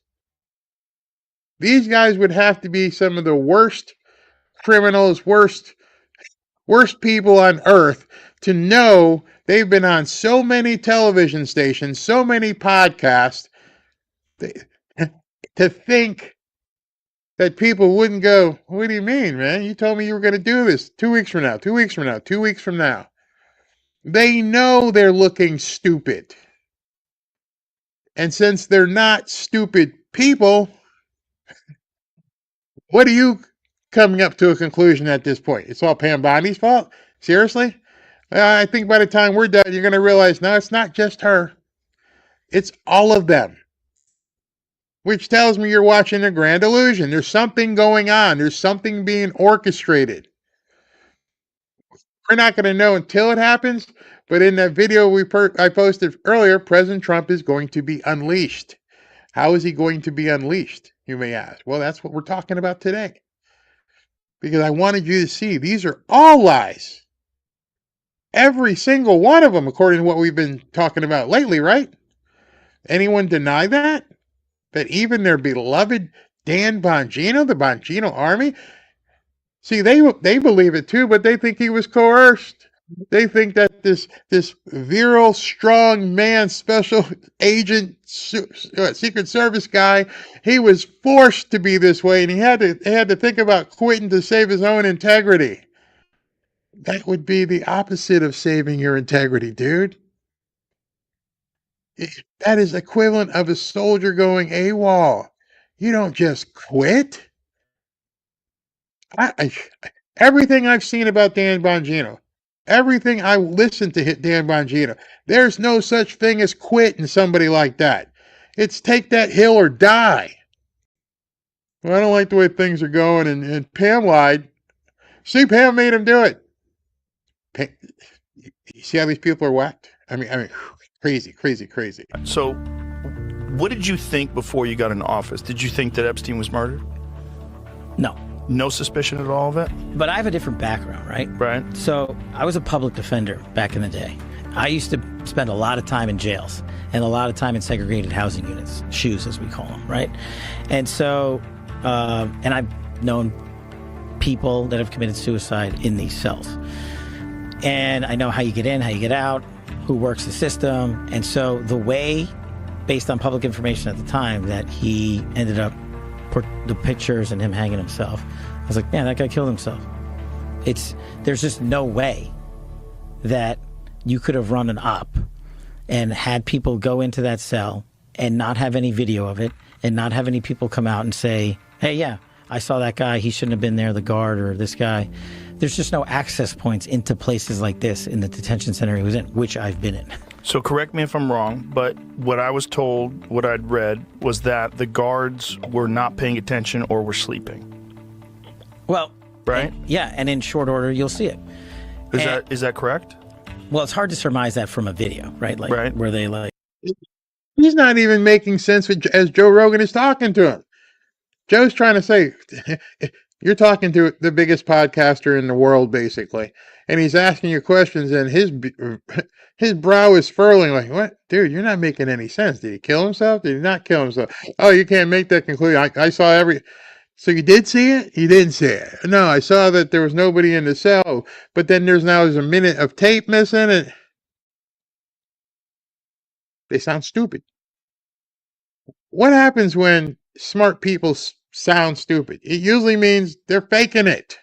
These guys would have to be some of the worst criminals, worst people on earth to know they've been on so many television stations, so many podcasts, to think that people wouldn't go, what do you mean, man? You told me you were going to do this 2 weeks from now, 2 weeks from now, 2 weeks from now. They know they're looking stupid. And since they're not stupid people, what are you coming up to a conclusion at this point? It's all Pam Bondi's fault? Seriously? I think by the time we're done, you're going to realize, no, it's not just her. It's all of them. Which tells me you're watching a grand illusion. There's something going on. There's something being orchestrated. We're not going to know until it happens, but in that video I posted earlier, President Trump is going to be unleashed. How is he going to be unleashed, you may ask? Well, that's what we're talking about today. Because I wanted you to see these are all lies. Every single one of them, according to what we've been talking about lately, right? Anyone deny that? That even their beloved Dan Bongino, the Bongino army, see, they believe it too, but they think he was coerced. They think that this virile, strong man, special agent, Secret Service guy, he was forced to be this way, and he had to think about quitting to save his own integrity. That would be the opposite of saving your integrity, dude. That is equivalent of a soldier going AWOL. You don't just quit. Everything I've seen about Dan Bongino, everything I listened to Dan Bongino, there's no such thing as quitting somebody like that. It's take that hill or die. Well, I don't like the way things are going, and Pam lied. See, Pam made him do it. You see how these people are whacked? I mean, crazy, crazy, crazy. So, what did you think before you got in office? Did you think that Epstein was murdered? No. No suspicion at all of it? But I have a different background, right? Right. So I was a public defender back in the day. I used to spend a lot of time in jails and a lot of time in segregated housing units, SHUs as we call them, right? And so, and I've known people that have committed suicide in these cells. And I know how you get in, how you get out, who works the system. And so the way, based on public information at the time, that he ended up, the pictures and him hanging himself, I was like, man, that guy killed himself. There's just no way that you could have run an op and had people go into that cell and not have any video of it and not have any people come out and say, hey, yeah, I saw that guy, he shouldn't have been there, the guard or this guy. There's just no access points into places like this in the detention center he was in, which I've been in. So correct me if I'm wrong, but what I was told, what I'd read, was that the guards were not paying attention or were sleeping. Well, right? And in short order, you'll see it. Is that correct? Well, it's hard to surmise that from a video, right? Like, right. Where they like... He's not even making sense as Joe Rogan is talking to him. Joe's trying to say, you're talking to the biggest podcaster in the world, basically, and he's asking you questions, and his brow is furling like, what? Dude, you're not making any sense. Did he kill himself? Did he not kill himself? Oh, you can't make that conclusion. I saw every... So you did see it? You didn't see it. No, I saw that there was nobody in the cell, but then there's a minute of tape missing, and they sound stupid. What happens when smart people sound stupid? It usually means they're faking it.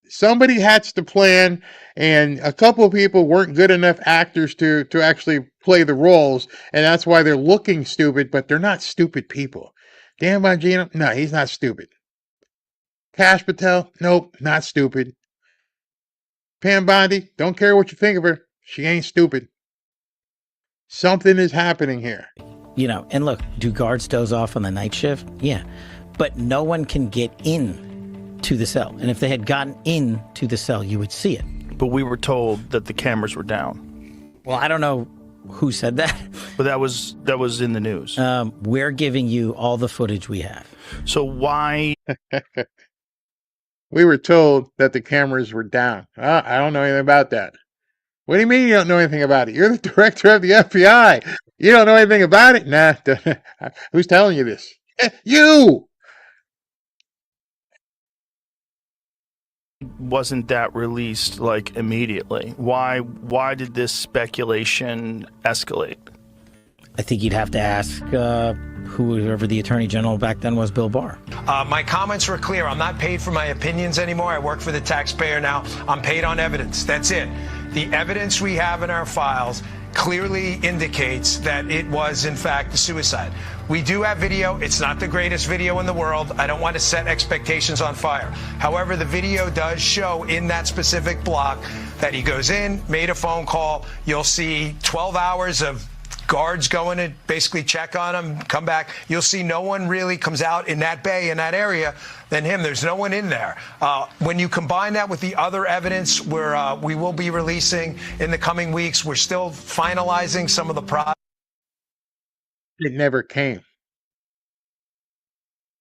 Somebody hatched the plan, and a couple of people weren't good enough actors to actually play the roles, and that's why they're looking stupid, but they're not stupid people. Dan Bongino? No, he's not stupid. Kash Patel? Nope, not stupid. Pam Bondi? Don't care what you think of her. She ain't stupid. Something is happening here. You know, and look, do guards doze off on the night shift? Yeah. But no one can get in to the cell. And if they had gotten in to the cell, you would see it. But we were told that the cameras were down. Well, I don't know who said that. But that was in the news. We're giving you all the footage we have. So why? We were told that the cameras were down. I don't know anything about that. What do you mean you don't know anything about it? You're the director of the FBI. You don't know anything about it? Nah. Who's telling you this? You! Wasn't that released like immediately? Why did this speculation escalate? I think you'd have to ask whoever the Attorney General back then was, Bill Barr. My comments were clear. I'm not paid for my opinions anymore. I work for the taxpayer now. I'm paid on evidence. That's it. The evidence we have in our files clearly indicates that it was, in fact, a suicide. We do have video. It's not the greatest video in the world. I don't want to set expectations on fire. However, the video does show in that specific block that he goes in, made a phone call. You'll see 12 hours of guards going to basically check on him, come back. You'll see no one really comes out in that bay, in that area, than him. There's no one in there. When you combine that with the other evidence we will be releasing in the coming weeks, we're still finalizing some of the process. It never came.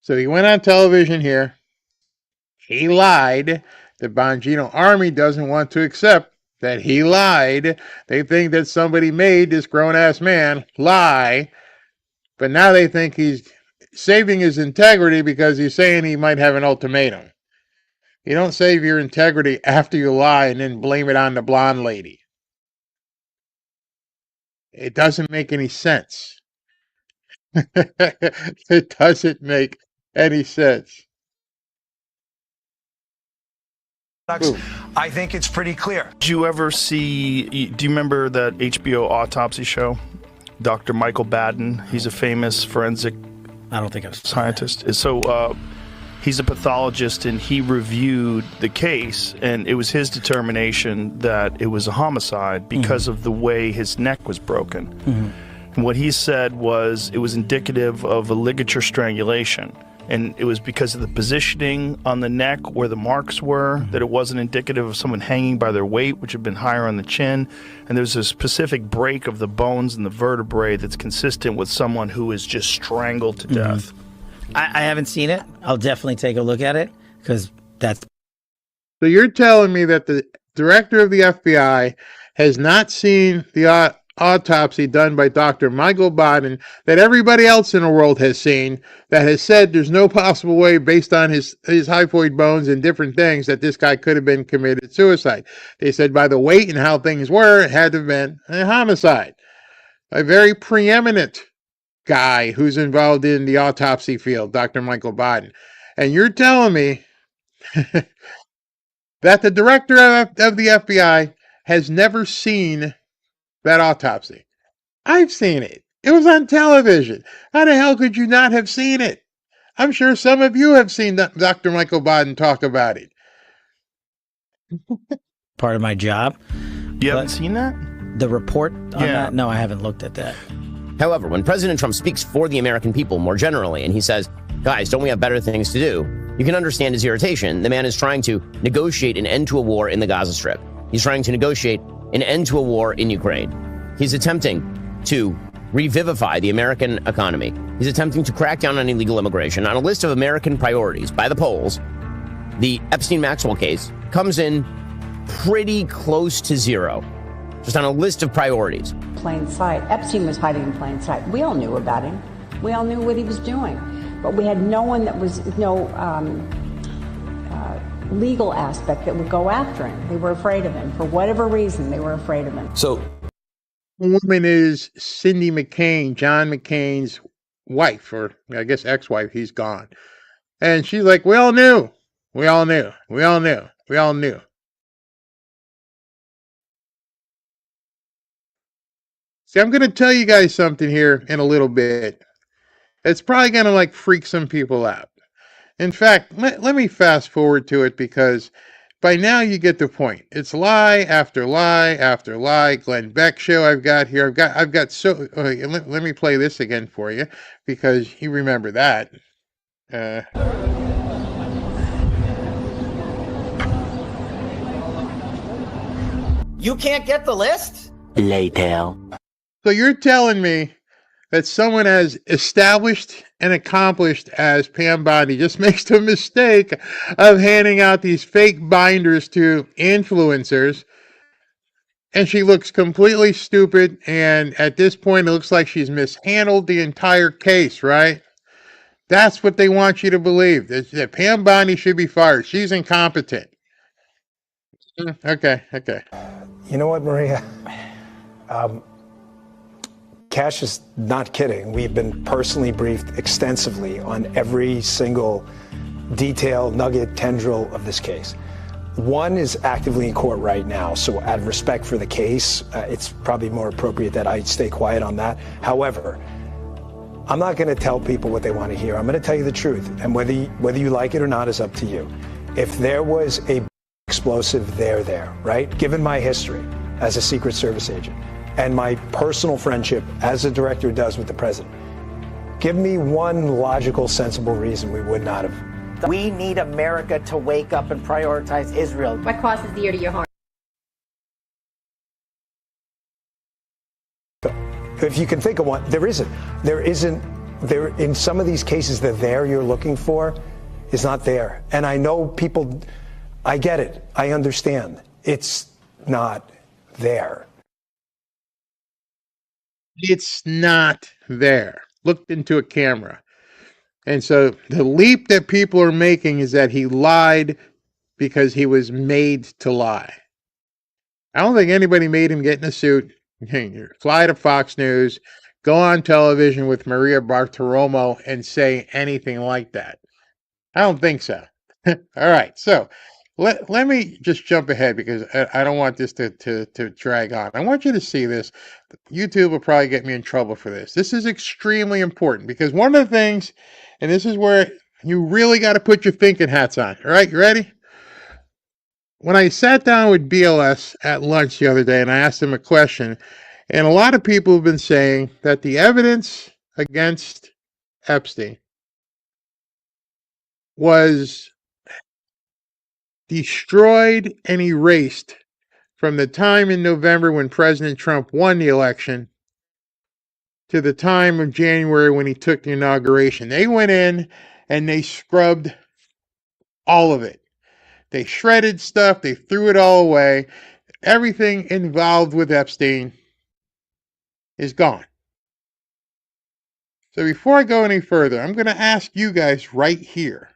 So he went on television here. He lied. The Bongino Army doesn't want to accept that he lied. They think that somebody made this grown-ass man lie. But now they think he's saving his integrity because he's saying he might have an ultimatum. You don't save your integrity after you lie and then blame it on the blonde lady. It doesn't make any sense. It doesn't make any sense. I think it's pretty clear. Did you ever see, do you remember that HBO autopsy show? Dr. Michael Baden, he's a famous forensic scientist. So he's a pathologist, and he reviewed the case, and it was his determination that it was a homicide because of the way his neck was broken. And what he said was it was indicative of a ligature strangulation. And it was because of the positioning on the neck where the marks were, that it wasn't indicative of someone hanging by their weight, which had been higher on the chin. And there's a specific break of the bones and the vertebrae that's consistent with someone who is just strangled to death. I haven't seen it. I'll definitely take a look at it because that's. So you're telling me that the director of the FBI has not seen the autopsy done by Dr. Michael Baden that everybody else in the world has seen, that has said there's no possible way, based on his hyphoid bones and different things, that this guy could have been committed suicide. They said by the weight and how things were, it had to have been a homicide. A very preeminent guy who's involved in the autopsy field, Dr. Michael Baden. And you're telling me that the director of the FBI has never seen that autopsy. I've seen it. It was on television. How the hell could you not have seen it? I'm sure some of you have seen Dr. Michael Baden talk about it. Part of my job. You haven't seen that? The report on that? No, I haven't looked at that. However, when President Trump speaks for the American people more generally, and he says, guys, don't we have better things to do? You can understand his irritation. The man is trying to negotiate an end to a war in the Gaza Strip. He's trying to negotiate an end to a war in Ukraine. He's attempting to revivify the American economy. He's attempting to crack down on illegal immigration. On a list of American priorities by the polls, the Epstein-Maxwell case comes in pretty close to zero, just on a list of priorities. Plain sight. Epstein was hiding in plain sight. We all knew about him. We all knew what he was doing. But we had no one that was, no legal aspect that would go after him. They were afraid of him. For whatever reason, they were afraid of him. So the woman is Cindy McCain, John McCain's wife, or I guess ex-wife. He's gone. And she's like, we all knew. We all knew. We all knew. We all knew. See, I'm going to tell you guys something here in a little bit. It's probably going to like freak some people out. In fact, let me fast forward to it because by now you get the point. It's lie after lie after lie. Glenn Beck show I've got here. I've got so. Let me play this again for you because you remember that. You can't get the list? Later. So you're telling me that someone as established and accomplished as Pam Bondi just makes the mistake of handing out these fake binders to influencers, and she looks completely stupid, and at this point it looks like she's mishandled the entire case, right? That's what they want you to believe, that Pam Bondi should be fired. She's incompetent. Okay. You know what, Maria? Cash is not kidding. We've been personally briefed extensively on every single detail, nugget, tendril of this case. One is actively in court right now, so out of respect for the case, it's probably more appropriate that I stay quiet on that. However, I'm not going to tell people what they want to hear. I'm going to tell you the truth, and whether you like it or not is up to you. If there was a explosive there, right? Given my history as a Secret Service agent, and my personal friendship as a director does with the president, give me one logical, sensible reason we would not have. We need America to wake up and prioritize Israel. What causes dear to your heart? If you can think of one, there isn't. In some of these cases, the there you're looking for is not there. And I know people, I get it. I understand. It's not there. It's not there. Looked into a camera. And so the leap that people are making is that he lied because he was made to lie. I don't think anybody made him get in a suit, fly to Fox News, go on television with Maria Bartiromo and say anything like that. I don't think so. All right, so let me just jump ahead because I don't want this to drag on. I want you to see this. YouTube will probably get me in trouble for this. This is extremely important because one of the things, and this is where you really got to put your thinking hats on. All right, you ready? When I sat down with BLS at lunch the other day and I asked him a question, and a lot of people have been saying that the evidence against Epstein was destroyed and erased from the time in November when President Trump won the election to the time of January when he took the inauguration. They went in and they scrubbed all of it. They shredded stuff. They threw it all away. Everything involved with Epstein is gone. So before I go any further, I'm going to ask you guys right here.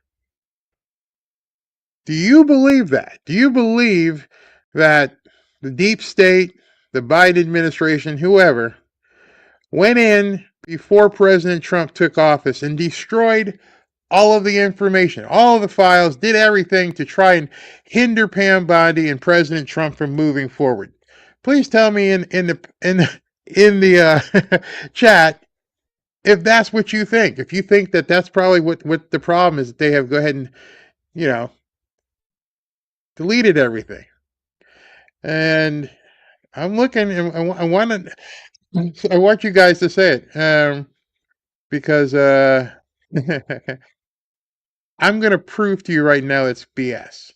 Do you believe that? Do you believe that the deep state, the Biden administration, whoever, went in before President Trump took office and destroyed all of the information, all of the files, did everything to try and hinder Pam Bondi and President Trump from moving forward? Please tell me in the chat if that's what you think. If you think that that's probably what the problem is, that they have go ahead and, deleted everything. And I'm looking, and I want you guys to say it, because I'm going to prove to you right now it's BS.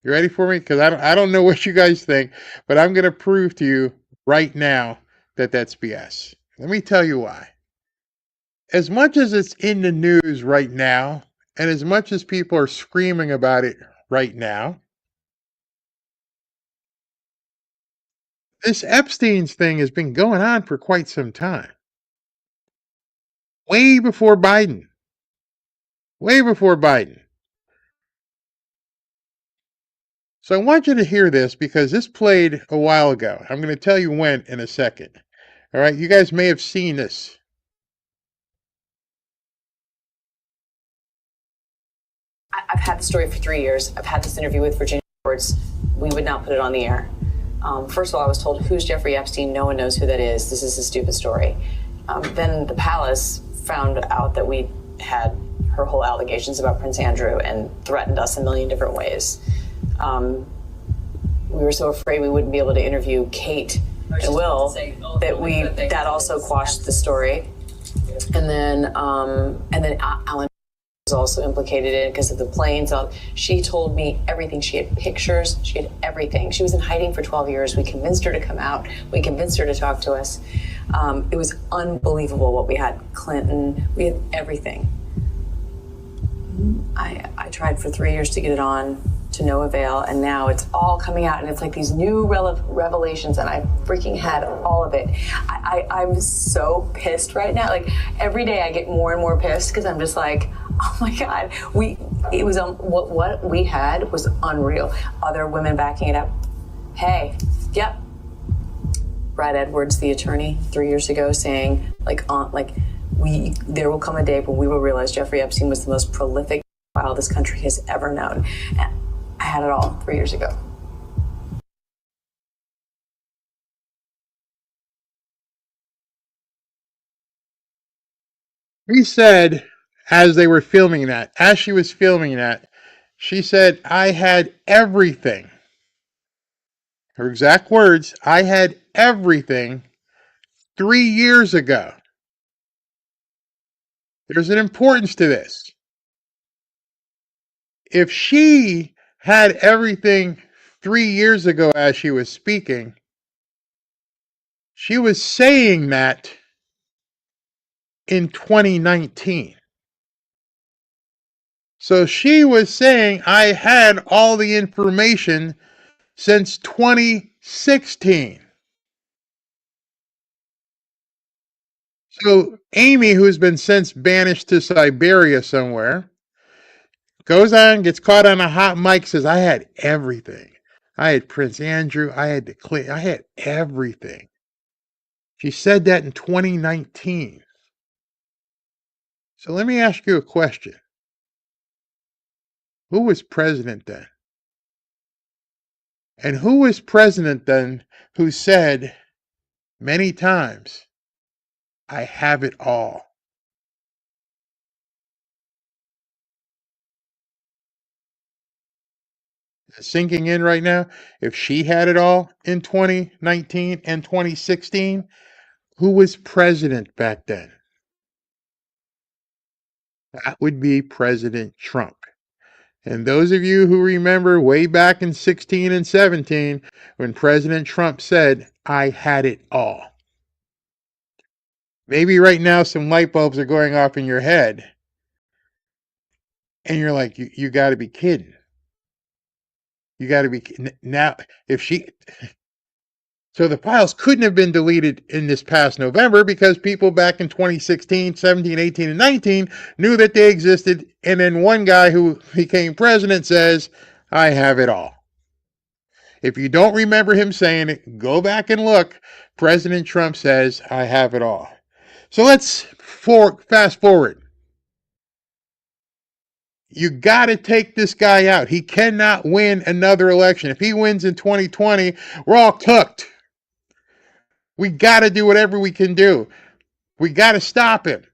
You ready for me? Because I don't know what you guys think, but I'm going to prove to you right now that that's BS. Let me tell you why. As much as it's in the news right now, and as much as people are screaming about it right now, this Epstein's thing has been going on for quite some time. Way before Biden. Way before Biden. So I want you to hear this because this played a while ago. I'm going to tell you when in a second. All right, you guys may have seen this. I've had the story for 3 years. I've had this interview with Virginia Edwards. We would not put it on the air. First of all, I was told, who's Jeffrey Epstein? No one knows who that is. This is a stupid story. Then the palace found out that we had her whole allegations about Prince Andrew and threatened us a million different ways. We were so afraid we wouldn't be able to interview Kate and Will that also quashed the story. And then Alan was also implicated in it because of the planes. She told me everything. She had pictures. She had everything. She was in hiding for 12 years. We convinced her to come out. We convinced her to talk to us. It was unbelievable what we had. Clinton, we had everything. I tried for 3 years to get it on, to no avail, and now it's all coming out, and it's like these new revelations, and I freaking had all of it. I'm so pissed right now. Like, every day I get more and more pissed because I'm just like, oh my God, it was what we had was unreal. Other women backing it up. Hey, yep. Brad Edwards, the attorney, 3 years ago, saying there will come a day when we will realize Jeffrey Epstein was the most prolific pedophile this country has ever known. And I had it all 3 years ago. He said, as they were filming that, as she was filming that, she said, I had everything. Her exact words, I had everything 3 years ago. There's an importance to this. If she had everything 3 years ago as she was speaking, she was saying that in 2019. So she was saying, I had all the information since 2016. So Amy, who's been since banished to Siberia somewhere, goes on, gets caught on a hot mic, says, I had everything. I had Prince Andrew. I had the Clinton. I had everything. She said that in 2019. So let me ask you a question. Who was president then? And who was president then who said many times, I have it all? Sinking in right now. If she had it all in 2019 and 2016, who was president back then? That would be President Trump. And those of you who remember way back in 16 and 17, when President Trump said, I had it all. Maybe right now some light bulbs are going off in your head. And you're like, you got to be kidding. You got to be now. If she, so the files couldn't have been deleted in this past November because people back in 2016, 17, 18, and 19 knew that they existed. And then one guy who became president says, I have it all. If you don't remember him saying it, go back and look. President Trump says, I have it all. So let's fast forward. You got to take this guy out. He cannot win another election. If he wins in 2020, we're all cooked. We got to do whatever we can do. We got to stop him.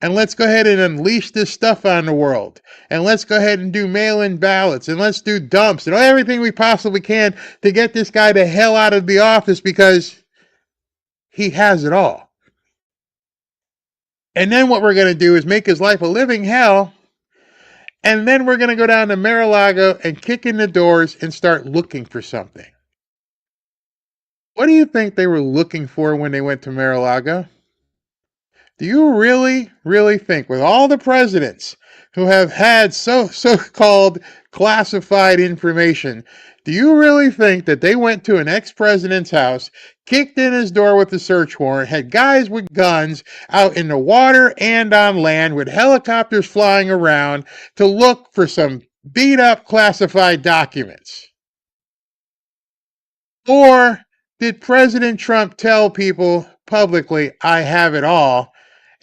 And let's go ahead and unleash this stuff on the world. And let's go ahead and do mail-in ballots. And let's do dumps and everything we possibly can to get this guy the hell out of the office because he has it all. And then what we're going to do is make his life a living hell. And then we're going to go down to Mar-a-Lago and kick in the doors and start looking for something. What do you think they were looking for when they went to Mar-a-Lago? Do you really, really think, with all the presidents who have had so-called classified information, do you really think that they went to an ex-president's house, kicked in his door with a search warrant, had guys with guns out in the water and on land with helicopters flying around to look for some beat-up classified documents? Or did President Trump tell people publicly, I have it all,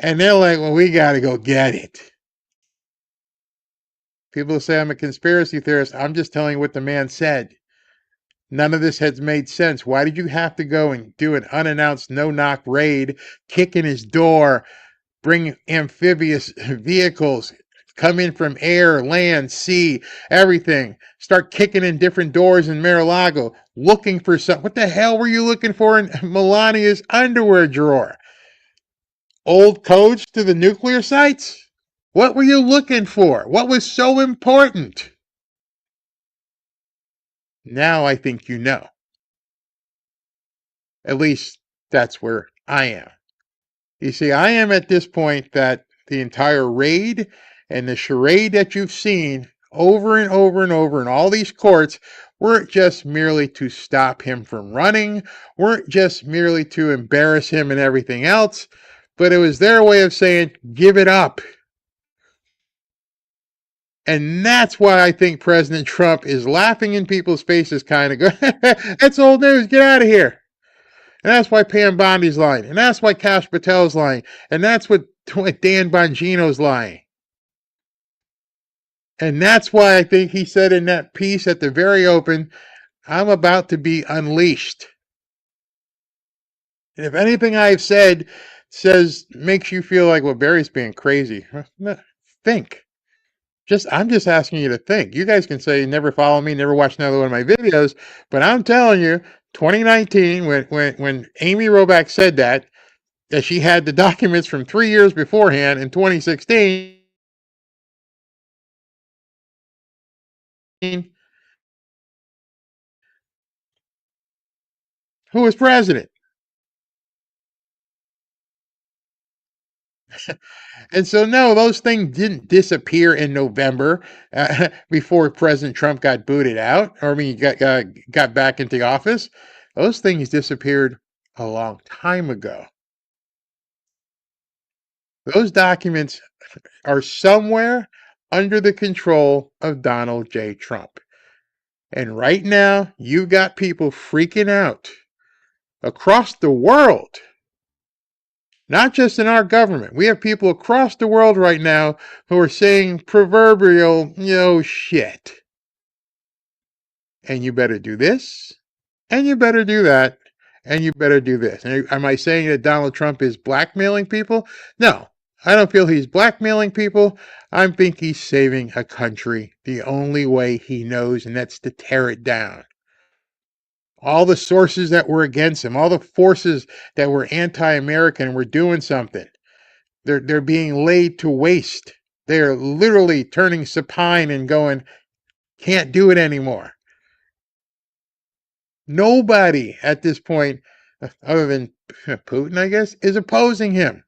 and they're like, well, we got to go get it? People say I'm a conspiracy theorist. I'm just telling you what the man said. None of this has made sense. Why did you have to go and do an unannounced no-knock raid, kick in his door, bring amphibious vehicles, come in from air, land, sea, everything, start kicking in different doors in Mar-a-Lago, looking for something? What the hell were you looking for in Melania's underwear drawer? Old codes to the nuclear sites? What were you looking for? What was so important? Now I think you know. At least that's where I am. You see, I am at this point that the entire raid and the charade that you've seen over and over and over in all these courts weren't just merely to stop him from running, weren't just merely to embarrass him and everything else, but it was their way of saying, give it up. And that's why I think President Trump is laughing in people's faces, kind of going, that's old news, get out of here. And that's why Pam Bondi's lying. And that's why Kash Patel's lying. And that's what Dan Bongino's lying. And that's why I think he said in that piece at the very open, I'm about to be unleashed. And if anything I've said makes you feel like, well, Barry's being crazy, think. I'm just asking you to think. You guys can say, never follow me, never watch another one of my videos, but I'm telling you, 2019, when Amy Robach said that she had the documents from 3 years beforehand in 2016, who was president? And so, no, those things didn't disappear in November before President Trump got booted out, or got back into office. Those things disappeared a long time ago. Those documents are somewhere under the control of Donald J. Trump. And right now, you've got people freaking out across the world. Not just in our government. We have people across the world right now who are saying proverbial, shit. And you better do this, and you better do that, and you better do this. And am I saying that Donald Trump is blackmailing people? No, I don't feel he's blackmailing people. I think he's saving a country the only way he knows, and that's to tear it down. All the sources that were against him, all the forces that were anti-American were doing something. They're being laid to waste. They're literally turning supine and going, can't do it anymore. Nobody at this point, other than Putin, I guess, is opposing him.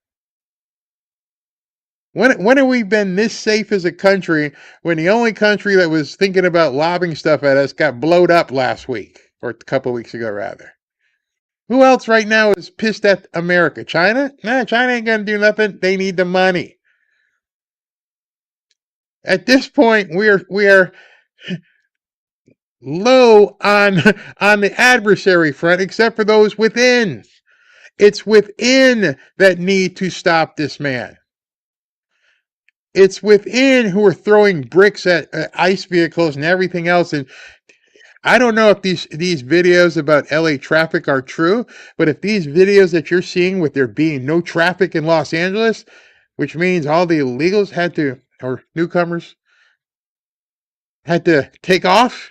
When have we been this safe as a country when the only country that was thinking about lobbing stuff at us got blowed up last week, or a couple weeks ago, rather? Who else right now is pissed at America? China? Nah, China ain't going to do nothing. They need the money. At this point, we are low on the adversary front, except for those within. It's within that need to stop this man. It's within who are throwing bricks at ICE vehicles and everything else. And I don't know if these videos about LA traffic are true, but if these videos that you're seeing with there being no traffic in Los Angeles, which means all the illegals had to, or newcomers, had to take off,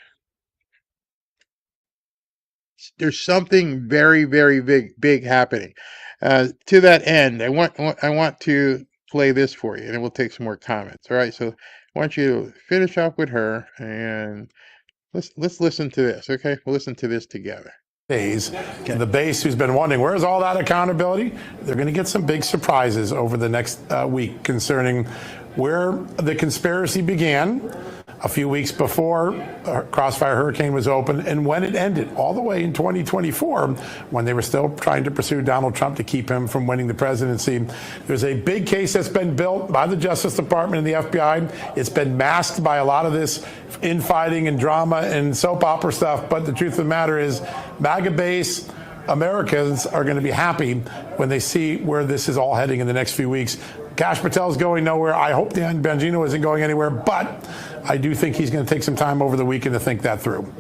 there's something very, very big happening. To that end, I want to play this for you, and then we'll take some more comments. All right, so I want you to finish up with her, and let's listen to this. Okay, we'll listen to this together. The base who's been wondering, where's all that accountability? They're going to get some big surprises over the next week concerning where the conspiracy began a few weeks before Crossfire Hurricane was open and when it ended, all the way in 2024, when they were still trying to pursue Donald Trump to keep him from winning the presidency. There's a big case that's been built by the Justice Department and the FBI. It's been masked by a lot of this infighting and drama and soap opera stuff, but the truth of the matter is MAGA base Americans are going to be happy when they see where this is all heading in the next few weeks. Kash Patel's going nowhere. I hope Dan Bongino isn't going anywhere, but I do think he's going to take some time over the weekend to think that through.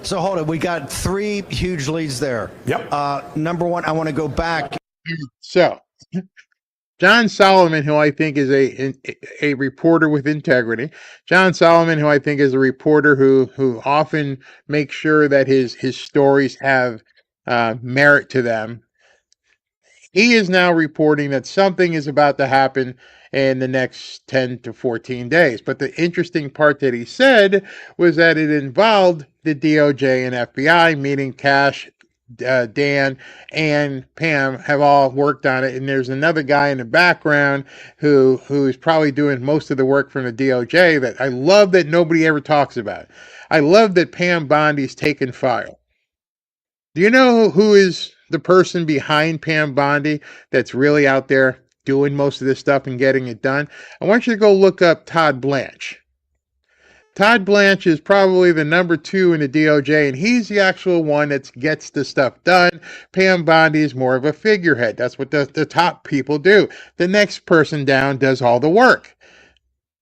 So hold it. We got 3 huge leads there. Yep. Number one, I want to go back. So, John Solomon, who I think is a reporter with integrity. John Solomon, who I think is a reporter who often makes sure that his stories have merit to them. He is now reporting that something is about to happen in the next 10 to 14 days. But the interesting part that he said was that it involved the DOJ and FBI, meaning Kash, Dan, and Pam have all worked on it. And there's another guy in the background who is probably doing most of the work from the DOJ that I love that nobody ever talks about. I love that Pam Bondi's taken file. Do you know who is the person behind Pam Bondi that's really out there doing most of this stuff and getting it done? I want you to go look up Todd Blanche. Todd Blanche is probably the number 2 in the DOJ, and he's the actual one that gets the stuff done. Pam Bondi is more of a figurehead. That's what the top people do. The next person down does all the work.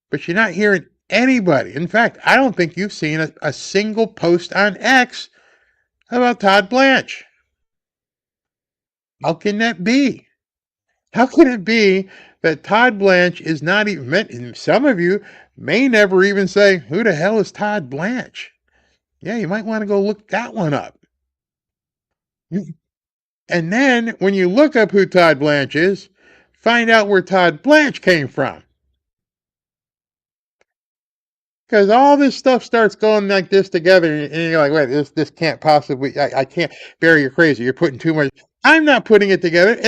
But you're not hearing anybody. In fact, I don't think you've seen a single post on X about Todd Blanche. How can that be? How can it be that Todd Blanche is not even, some of you may never even say, who the hell is Todd Blanche? Yeah, you might want to go look that one up. And then when you look up who Todd Blanche is, find out where Todd Blanche came from. Because all this stuff starts going like this together, and you're like, wait, this can't possibly, I can't, Barry, you're crazy. You're putting too much. I'm not putting it together.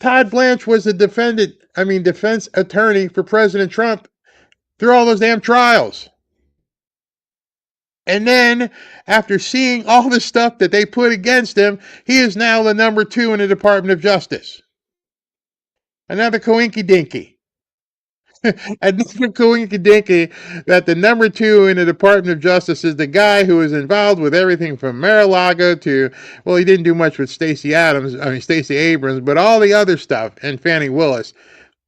Todd Blanche was the defense attorney for President Trump through all those damn trials. And then, after seeing all the stuff that they put against him, he is now the number 2 in the Department of Justice. Another coinky-dinky. Another coinky-dinky that the number 2 in the Department of Justice is the guy who was involved with everything from Mar-a-Lago to, well, he didn't do much with Stacey Abrams, but all the other stuff, and Fannie Willis.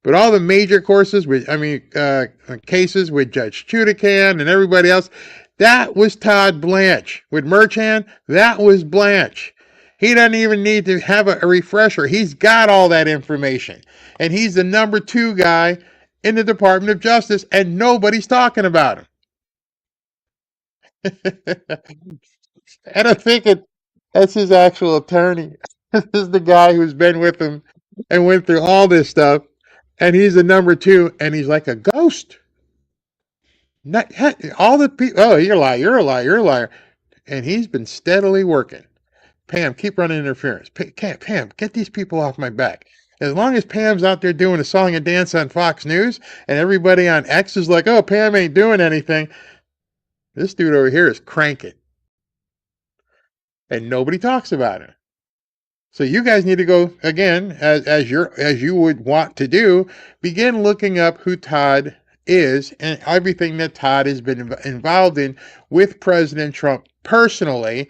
But all the major cases with Judge Chudakan and everybody else, that was Todd Blanche. With Merchan, that was Blanche. He doesn't even need to have a refresher. He's got all that information. And he's the number 2 guy in the Department of Justice, and nobody's talking about him. And I think that's his actual attorney. This is the guy who's been with him and went through all this stuff, and he's the number 2, and he's like a ghost. All the people, oh, you're a liar, you're a liar, you're a liar. And he's been steadily working. Pam, keep running interference. Pam, get these people off my back. As long as Pam's out there doing a song and dance on Fox News and everybody on X is like, oh, Pam ain't doing anything, this dude over here is cranking. And nobody talks about it. So you guys need to go, again, as you would want to do, begin looking up who Todd is and everything that Todd has been involved in with President Trump personally,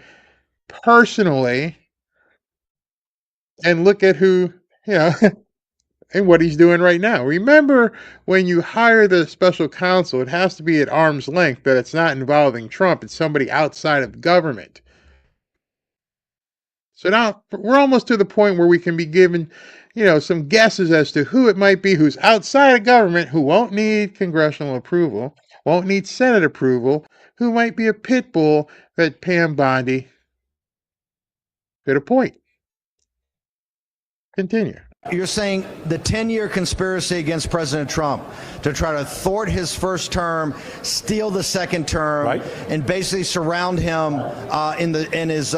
and look at who, and what he's doing right now. Remember, when you hire the special counsel, it has to be at arm's length, that it's not involving Trump, it's somebody outside of government. So now we're almost to the point where we can be given, some guesses as to who it might be who's outside of government, who won't need congressional approval, won't need Senate approval, who might be a pit bull that Pam Bondi could appoint. Continue. You're saying the 10-year conspiracy against President Trump to try to thwart his first term, steal the second term, right, and basically surround him in his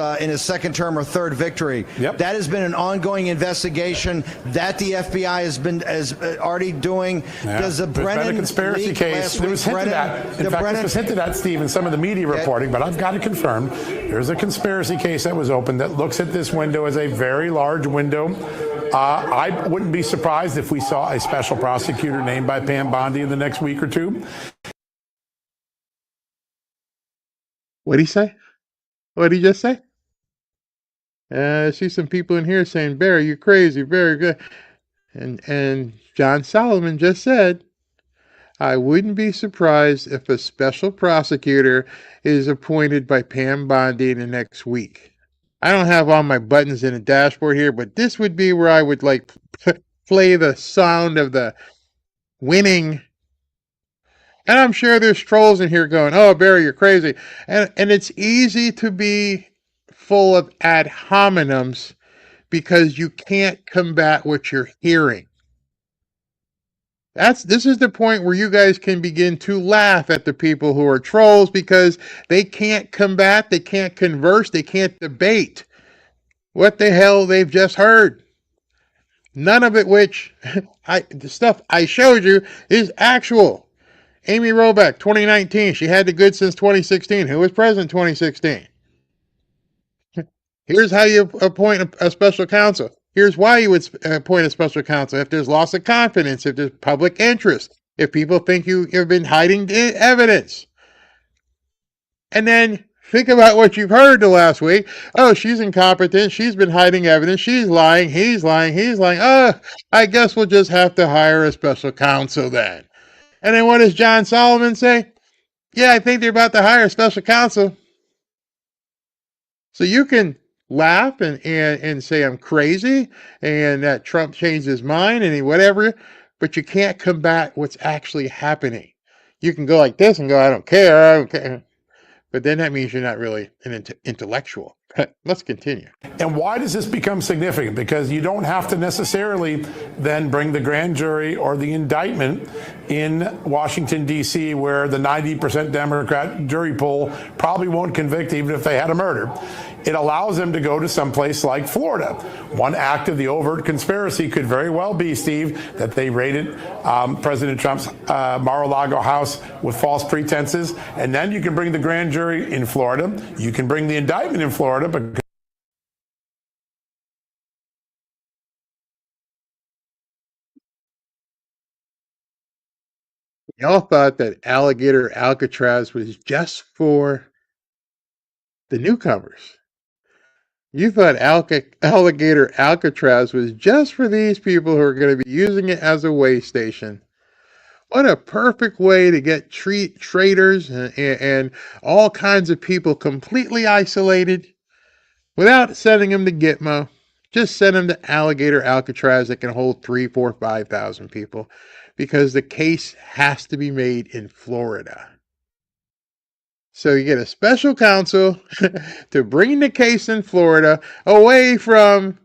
second term or third victory. Yep. That has been an ongoing investigation that the FBI is already doing. Yeah. Does the There's Brennan been a conspiracy case? There was hinted at. In fact, this was hinted at, Steve, in some of the media reporting, but I've got it confirmed. There's a conspiracy case that was opened that looks at this window as a very large window. I wouldn't be surprised if we saw a special prosecutor named by Pam Bondi in the next week or two. What'd he say? What'd he just say? I see some people in here saying, Barry, you're crazy, very good. And John Solomon just said, I wouldn't be surprised if a special prosecutor is appointed by Pam Bondi in the next week. I don't have all my buttons in the dashboard here, but this would be where I would play the sound of the winning. And I'm sure there's trolls in here going, oh, Barry, you're crazy. And it's easy to be full of ad hominems because you can't combat what you're hearing. This is the point where you guys can begin to laugh at the people who are trolls because they can't combat, they can't converse, they can't debate what the hell they've just heard. None of it which the stuff I showed you is actual. Amy Robeck, 2019, she had the goods since 2016. Who was president in 2016? Here's how you appoint a special counsel. Here's why you would appoint a special counsel. If there's loss of confidence, if there's public interest, if people think you have been hiding evidence. And then think about what you've heard the last week. Oh, she's incompetent. She's been hiding evidence. She's lying. He's lying. He's lying. Oh, I guess we'll just have to hire a special counsel then. And then what does John Solomon say? Yeah, I think they're about to hire a special counsel. So you can laugh and say I'm crazy and that Trump changed his mind and whatever, but you can't combat what's actually happening. You can go like this and go, I don't care. But then that means you're not really an intellectual. Let's continue. And why does this become significant? Because you don't have to necessarily then bring the grand jury or the indictment in Washington, D.C., where the 90% Democrat jury pool probably won't convict even if they had a murder. It allows them to go to someplace like Florida. One act of the overt conspiracy could very well be, Steve, that they raided President Trump's Mar-a-Lago house with false pretenses. And then you can bring the grand jury in Florida. You can bring the indictment in Florida. Because y'all thought that Alligator Alcatraz was just for the newcomers. You thought Alligator Alcatraz was just for these people who are going to be using it as a way station. What a perfect way to get traitors and all kinds of people completely isolated without sending them to Gitmo. Just send them to Alligator Alcatraz that can hold 3,000, 4,000, 5,000 people because the case has to be made in Florida. So you get a special counsel to bring the case in Florida away from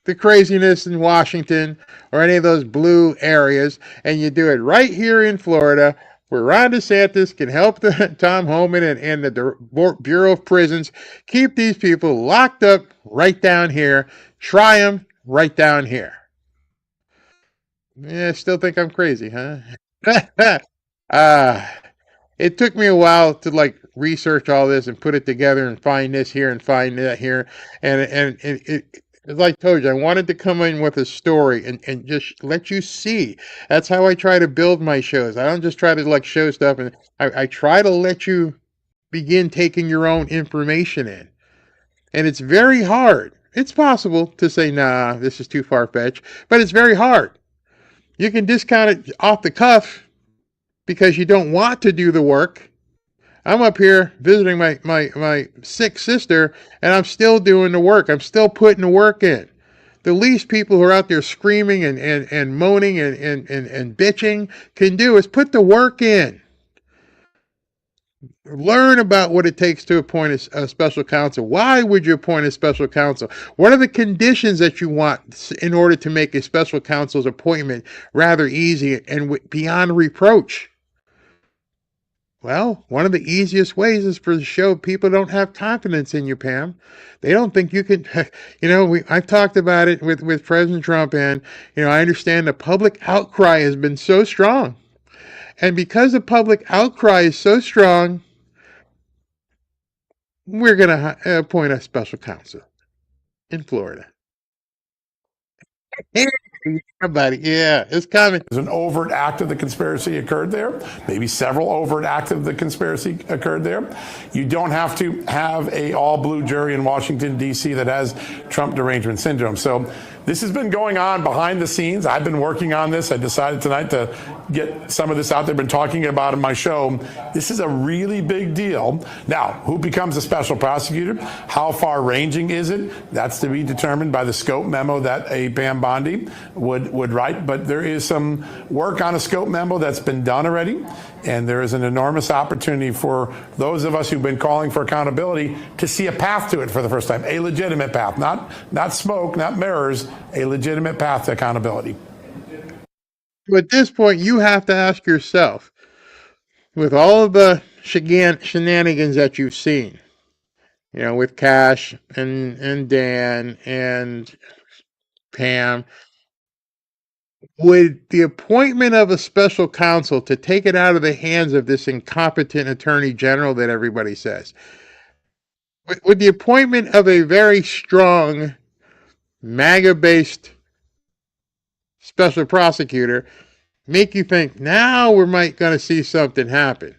the craziness in Washington or any of those blue areas, and you do it right here in Florida where Ron DeSantis can help Tom Homan and the Bureau of Prisons keep these people locked up right down here, try them right down here. Yeah, still think I'm crazy, huh? It took me a while to like research all this and put it together and find this here and find that here. And as I told you, I wanted to come in with a story and just let you see. That's how I try to build my shows. I don't just try to like show stuff, and I try to let you begin taking your own information in. And it's very hard. It's possible to say, nah, this is too far-fetched, but it's very hard. You can discount it off the cuff because you don't want to do the work. I'm up here visiting my sick sister, and I'm still doing the work. I'm still putting the work in. The least people who are out there screaming and moaning and bitching can do is put the work in. Learn about what it takes to appoint a special counsel. Why would you appoint a special counsel? What are the conditions that you want in order to make a special counsel's appointment rather easy and beyond reproach? Well, one of the easiest ways is for the show people don't have confidence in you, Pam. They don't think you can, I've talked about it with President Trump, and, I understand the public outcry has been so strong. And because the public outcry is so strong, we're going to appoint a special counsel in Florida. Buddy, yeah, it's coming. There's an overt act of the conspiracy occurred there. Maybe several overt acts of the conspiracy occurred there. You don't have to have a all blue jury in Washington, D.C. that has Trump derangement syndrome. So this has been going on behind the scenes. I've been working on this. I decided tonight to get some of this out there. Been talking about it in my show. This is a really big deal. Now, who becomes a special prosecutor? How far ranging is it? That's to be determined by the scope memo that a Pam Bondi would write. But there is some work on a scope memo that's been done already. And there is an enormous opportunity for those of us who've been calling for accountability to see a path to it for the first time, a legitimate path, not smoke, not mirrors, a legitimate path to accountability. So at this point, you have to ask yourself, with all of the shenanigans that you've seen, with Cash and Dan and Pam, would the appointment of a special counsel to take it out of the hands of this incompetent attorney general that everybody says, would the appointment of a very strong MAGA-based special prosecutor make you think, now we might going to see something happen?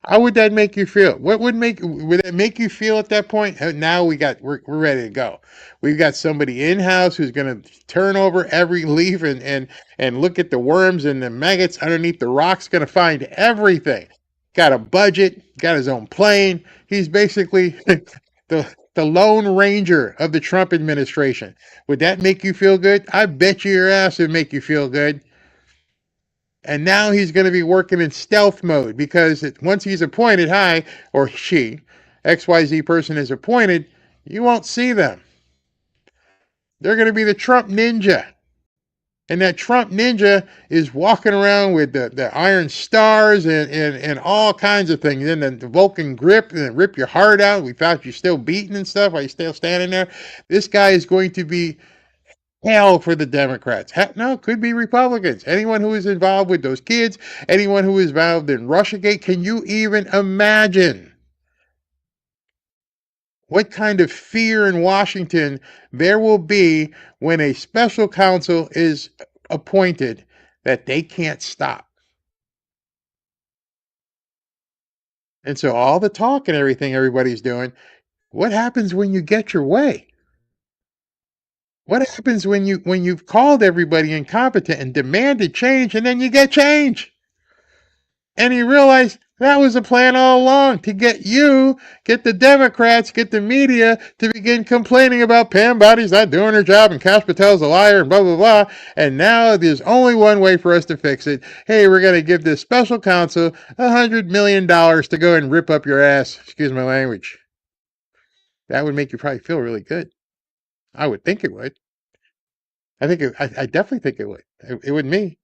How would that make you feel? Would it make you feel at that point? Now we're ready to go. We've got somebody in-house who's going to turn over every leaf and look at the worms and the maggots underneath the rocks, going to find everything. Got a budget, got his own plane. He's basically the Lone Ranger of the Trump administration. Would that make you feel good? I bet you your ass would make you feel good. And now he's going to be working in stealth mode because once he's appointed, or she, XYZ person is appointed, you won't see them. They're going to be the Trump ninja. And that Trump ninja is walking around with the iron stars and all kinds of things. And the Vulcan grip and rip your heart out. We thought you're still beaten and stuff while you're still standing there. This guy is going to be hell for the Democrats. No, it could be Republicans. Anyone who is involved with those kids, anyone who is involved in Russiagate, can you even imagine what kind of fear in Washington there will be when a special counsel is appointed that they can't stop? And so all the talk and everything everybody's doing, what happens when you get your way? What happens when you've called everybody incompetent and demanded change, and then you get change? And you realize that was the plan all along, to get the Democrats, get the media to begin complaining about Pam Body's not doing her job and Kash Patel's a liar and blah, blah, blah. And now there's only one way for us to fix it. Hey, we're going to give this special counsel $100 million to go and rip up your ass. Excuse my language. That would make you probably feel really good. I would think it would. I definitely think it would. It would me.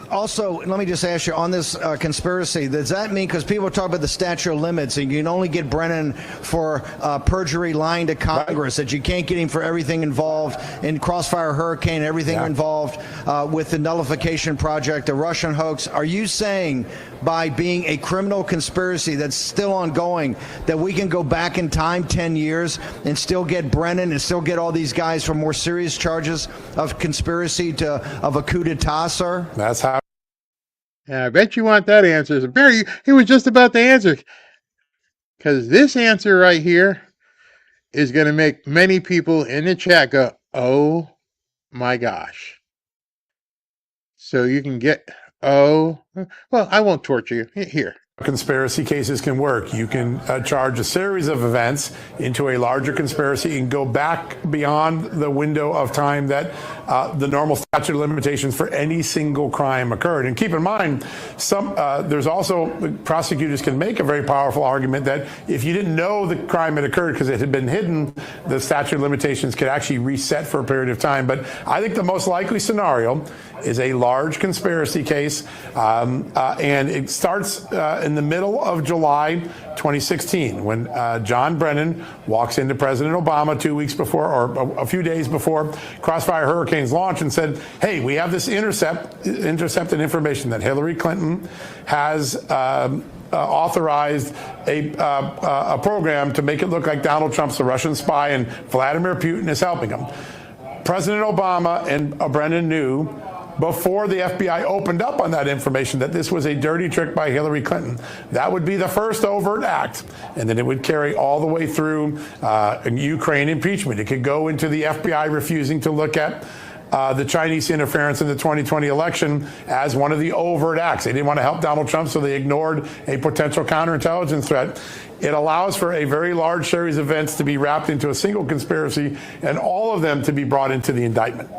Also, let me just ask you on this conspiracy, does that mean, because people talk about the statute of limits, and you can only get Brennan for perjury, lying to Congress, that you can't get him for everything involved in Crossfire Hurricane, everything involved with the nullification project, the Russian hoax. Are you saying by being a criminal conspiracy that's still ongoing that we can go back in time 10 years and still get Brennan and still get all these guys for more serious charges of conspiracy of a coup d'etat, sir? That's how. Yeah, I bet you want that answer. Barry, he was just about to answer. Because this answer right here is going to make many people in the chat go, oh my gosh. So you can get, well, I won't torture you. Here. Conspiracy cases can work. You can charge a series of events into a larger conspiracy and go back beyond the window of time that the normal statute of limitations for any single crime occurred. And keep in mind, there's also, prosecutors can make a very powerful argument that if you didn't know the crime had occurred because it had been hidden, the statute of limitations could actually reset for a period of time. But I think the most likely scenario is a large conspiracy case, and it starts in the middle of July 2016 when John Brennan walks into President Obama 2 weeks before, or a few days before Crossfire Hurricane's launch, and said, hey, we have this intercepted information that Hillary Clinton has authorized a program to make it look like Donald Trump's a Russian spy and Vladimir Putin is helping him. President Obama and Brennan knew before the FBI opened up on that information that this was a dirty trick by Hillary Clinton. That would be the first overt act, and then it would carry all the way through Ukraine impeachment. It could go into the FBI refusing to look at the Chinese interference in the 2020 election as one of the overt acts. They didn't want to help Donald Trump, so they ignored a potential counterintelligence threat. It allows for a very large series of events to be wrapped into a single conspiracy and all of them to be brought into the indictment.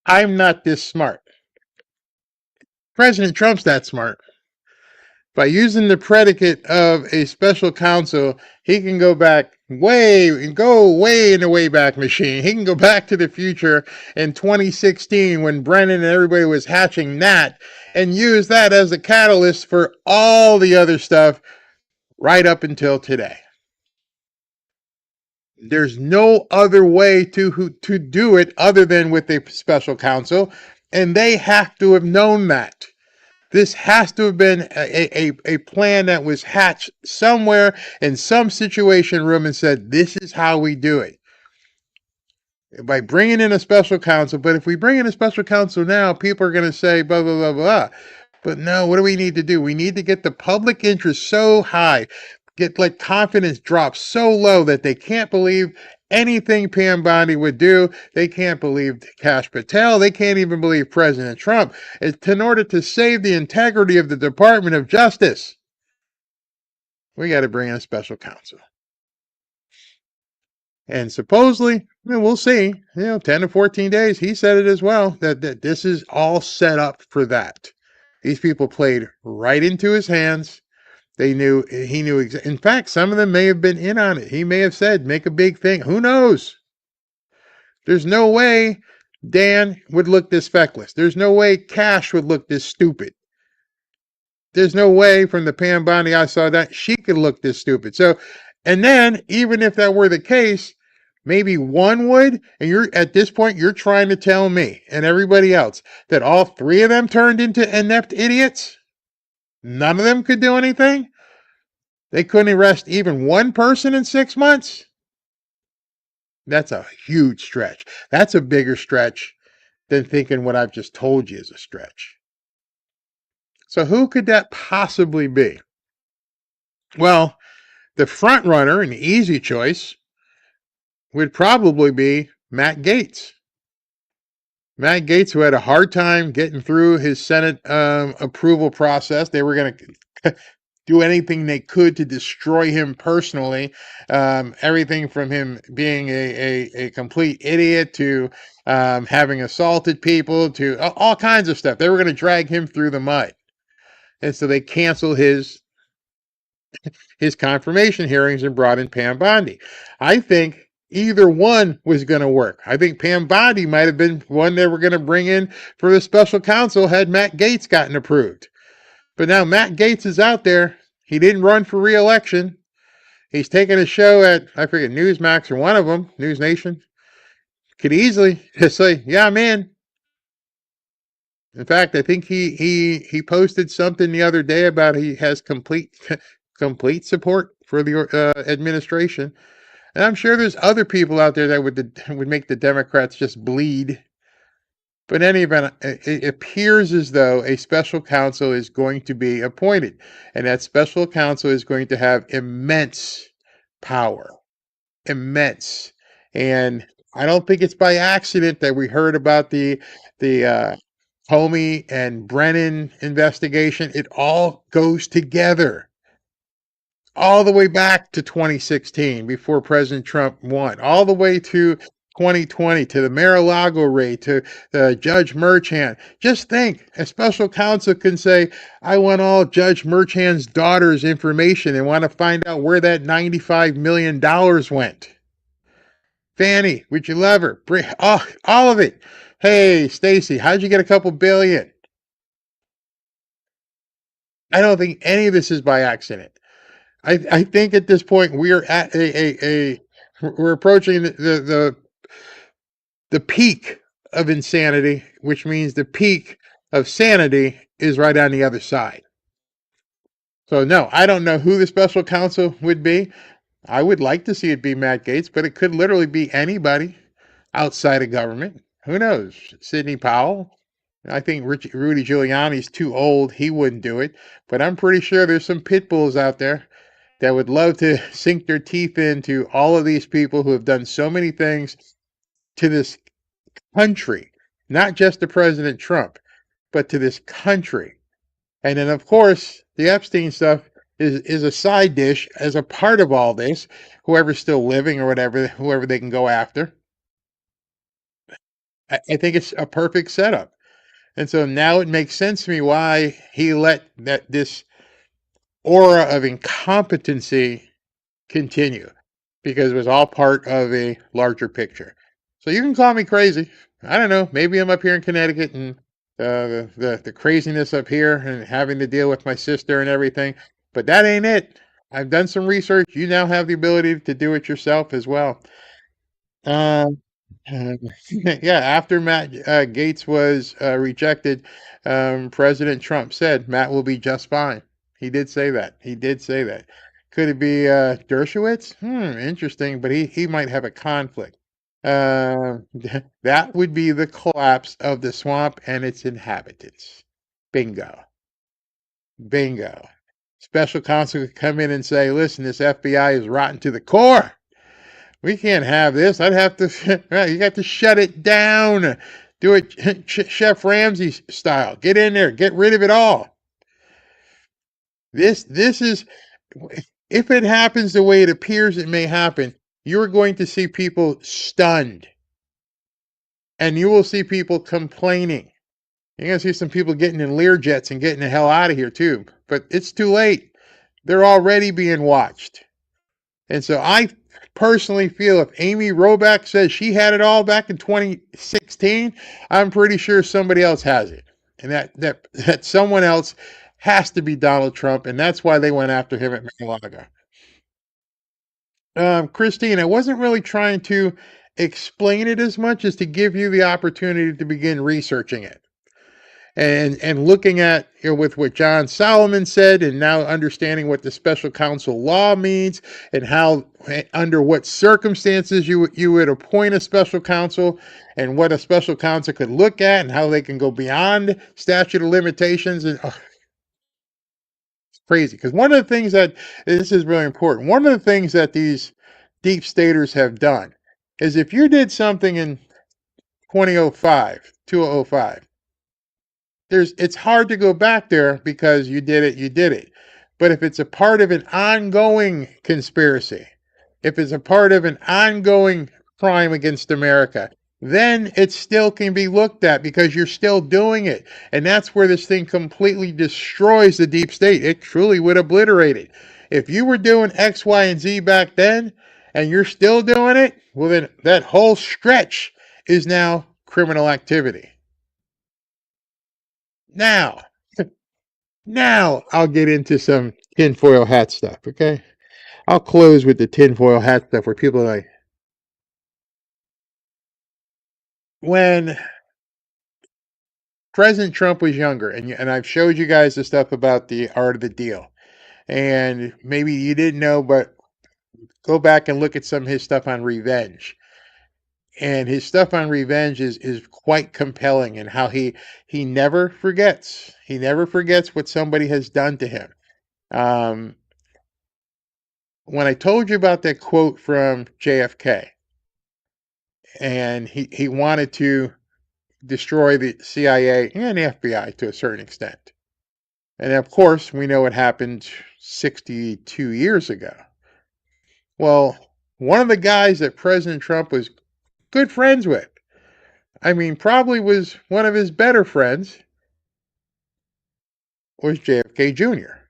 I'm not this smart. President Trump's that smart. By using the predicate of a special counsel, he can go back way in the Wayback Machine. He can go back to the future in 2016 when Brennan and everybody was hatching that and use that as the catalyst for all the other stuff right up until today. There's no other way to do it other than with a special counsel, and they have to have known that. This has to have been a plan that was hatched somewhere in some situation room and said, this is how we do it. By bringing in a special counsel, but if we bring in a special counsel now, people are going to say blah, blah, blah, blah. But no, what do we need to do? We need to get the public interest so high, get confidence drop so low that they can't believe anything Pam Bondi would do. They can't believe Kash Patel. They can't even believe President Trump. It's in order to save the integrity of the Department of Justice. We got to bring in a special counsel. And supposedly, we'll see, 10 to 14 days, he said it as well, that this is all set up for that. These people played right into his hands. He knew. In fact, some of them may have been in on it. He may have said, make a big thing. Who knows? There's no way Dan would look this feckless. There's no way Kash would look this stupid. There's no way from the Pam Bondi I saw that she could look this stupid. So, and then even if that were the case, maybe one would, and at this point, you're trying to tell me and everybody else that all three of them turned into inept idiots? None of them could do anything? They couldn't arrest even one person in 6 months? That's a huge stretch. That's a bigger stretch than thinking what I've just told you is a stretch. So who could that possibly be? Well, the front runner, an easy choice, would probably be Matt Gaetz. Matt Gaetz, who had a hard time getting through his Senate approval process. They were going to do anything they could to destroy him personally. Everything from him being a complete idiot to having assaulted people to all kinds of stuff. They were going to drag him through the mud. And so they canceled his confirmation hearings and brought in Pam Bondi. I think either one was going to work. I think Pam Bondi might have been one they were going to bring in for the special counsel had Matt Gaetz gotten approved. But now Matt Gaetz is out there. He didn't run for re-election. He's taking a show at, I forget, Newsmax or one of them, News Nation. Could easily just say, yeah, I'm in. In fact, I think he posted something the other day about he has complete support for the administration. And I'm sure there's other people out there that would make the Democrats just bleed. But in any event, it appears as though a special counsel is going to be appointed. And that special counsel is going to have immense power. Immense. And I don't think it's by accident that we heard about the Comey and Brennan investigation. It all goes together. All the way back to 2016, before President Trump won, all the way to 2020, to the Mar-a-Lago raid, to Judge Merchan. Just think, a special counsel can say, I want all Judge Merchan's daughter's information and want to find out where that $95 million went. Fannie, would you love her? All of it. Hey, Stacy, how'd you get a couple billion? I don't think any of this is by accident. I think at this point we're at we're approaching the peak of insanity, which means the peak of sanity is right on the other side. So no, I don't know who the special counsel would be. I would like to see it be Matt Gaetz, but it could literally be anybody outside of government. Who knows? Sidney Powell. I think Rudy Giuliani's too old. He wouldn't do it. But I'm pretty sure there's some pit bulls out there that would love to sink their teeth into all of these people who have done so many things to this country, not just to President Trump, but to this country. And then, of course, the Epstein stuff is a side dish as a part of all this, whoever's still living or whatever, whoever they can go after. I think it's a perfect setup. And so now it makes sense to me why he let this aura of incompetency continue, because it was all part of a larger picture. So you can call me crazy. I don't know. Maybe I'm up here in Connecticut and the craziness up here and having to deal with my sister and everything. But that ain't it. I've done some research. You now have the ability to do it yourself as well. Yeah, after Matt Gaetz was rejected, President Trump said Matt will be just fine. He did say that. Could it be Dershowitz? Interesting, but he might have a conflict. That would be the collapse of the swamp and its inhabitants. Bingo. Special counsel could come in and say, listen, this FBI is rotten to the core. We can't have this. I'd have to, you got to shut it down. Do it Chef Ramsay style. Get in there. Get rid of it all. This is, if it happens the way it appears it may happen, you're going to see people stunned. And you will see people complaining. You're going to see some people getting in Learjets and getting the hell out of here too. But it's too late. They're already being watched. And so I personally feel if Amy Robach says she had it all back in 2016, I'm pretty sure somebody else has it. And that someone else has to be Donald Trump, and that's why they went after him at Mar-a-Lago. Christine, I wasn't really trying to explain it as much as to give you the opportunity to begin researching it. And looking at, with what John Solomon said, and now understanding what the special counsel law means, and how, under what circumstances you would appoint a special counsel, and what a special counsel could look at, and how they can go beyond statute of limitations. And it's crazy, because one of the things this is really important. One of the things that these deep staters have done is, if you did something in 2005, it's hard to go back there because you did it. But if it's a part of an ongoing conspiracy, if it's a part of an ongoing crime against America, then it still can be looked at because you're still doing it. And that's where this thing completely destroys the deep state. It truly would obliterate it. If you were doing X, Y, and Z back then, and you're still doing it, well, then that whole stretch is now criminal activity. Now, now I'll get into some tinfoil hat stuff, okay? I'll close with the tinfoil hat stuff where people are like, when President Trump was younger, and I've showed you guys the stuff about the art of the deal, and maybe you didn't know, but go back and look at some of his stuff on revenge. And his stuff on revenge is quite compelling, and how he never forgets. He never forgets what somebody has done to him. Um, when I told you about that quote from JFK, and he wanted to destroy the CIA and the FBI to a certain extent. And of course, we know what happened 62 years ago. Well, one of the guys that President Trump was good friends with, I mean, probably was one of his better friends, was JFK Jr.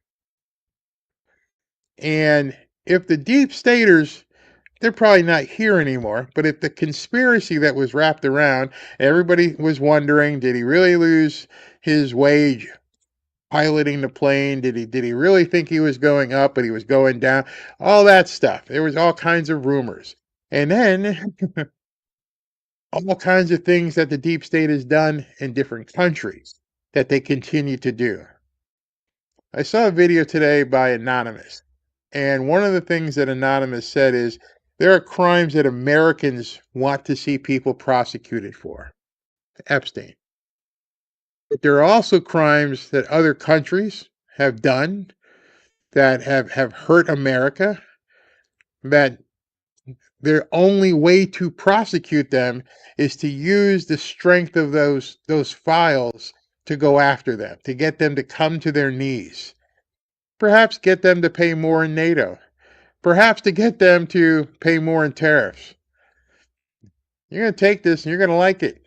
And if the deep staters, they're probably not here anymore, but if the conspiracy that was wrapped around, everybody was wondering, did he really lose his wage piloting the plane? Did he really think he was going up, but he was going down? All that stuff. There was all kinds of rumors. And then all kinds of things that the deep state has done in different countries that they continue to do. I saw a video today by Anonymous, and one of the things that Anonymous said is there are crimes that Americans want to see people prosecuted for. Epstein. But there are also crimes that other countries have done that have hurt America, that their only way to prosecute them is to use the strength of those files to go after them, to get them to come to their knees. Perhaps get them to pay more in NATO. Perhaps to get them to pay more in tariffs. You're going to take this and you're going to like it.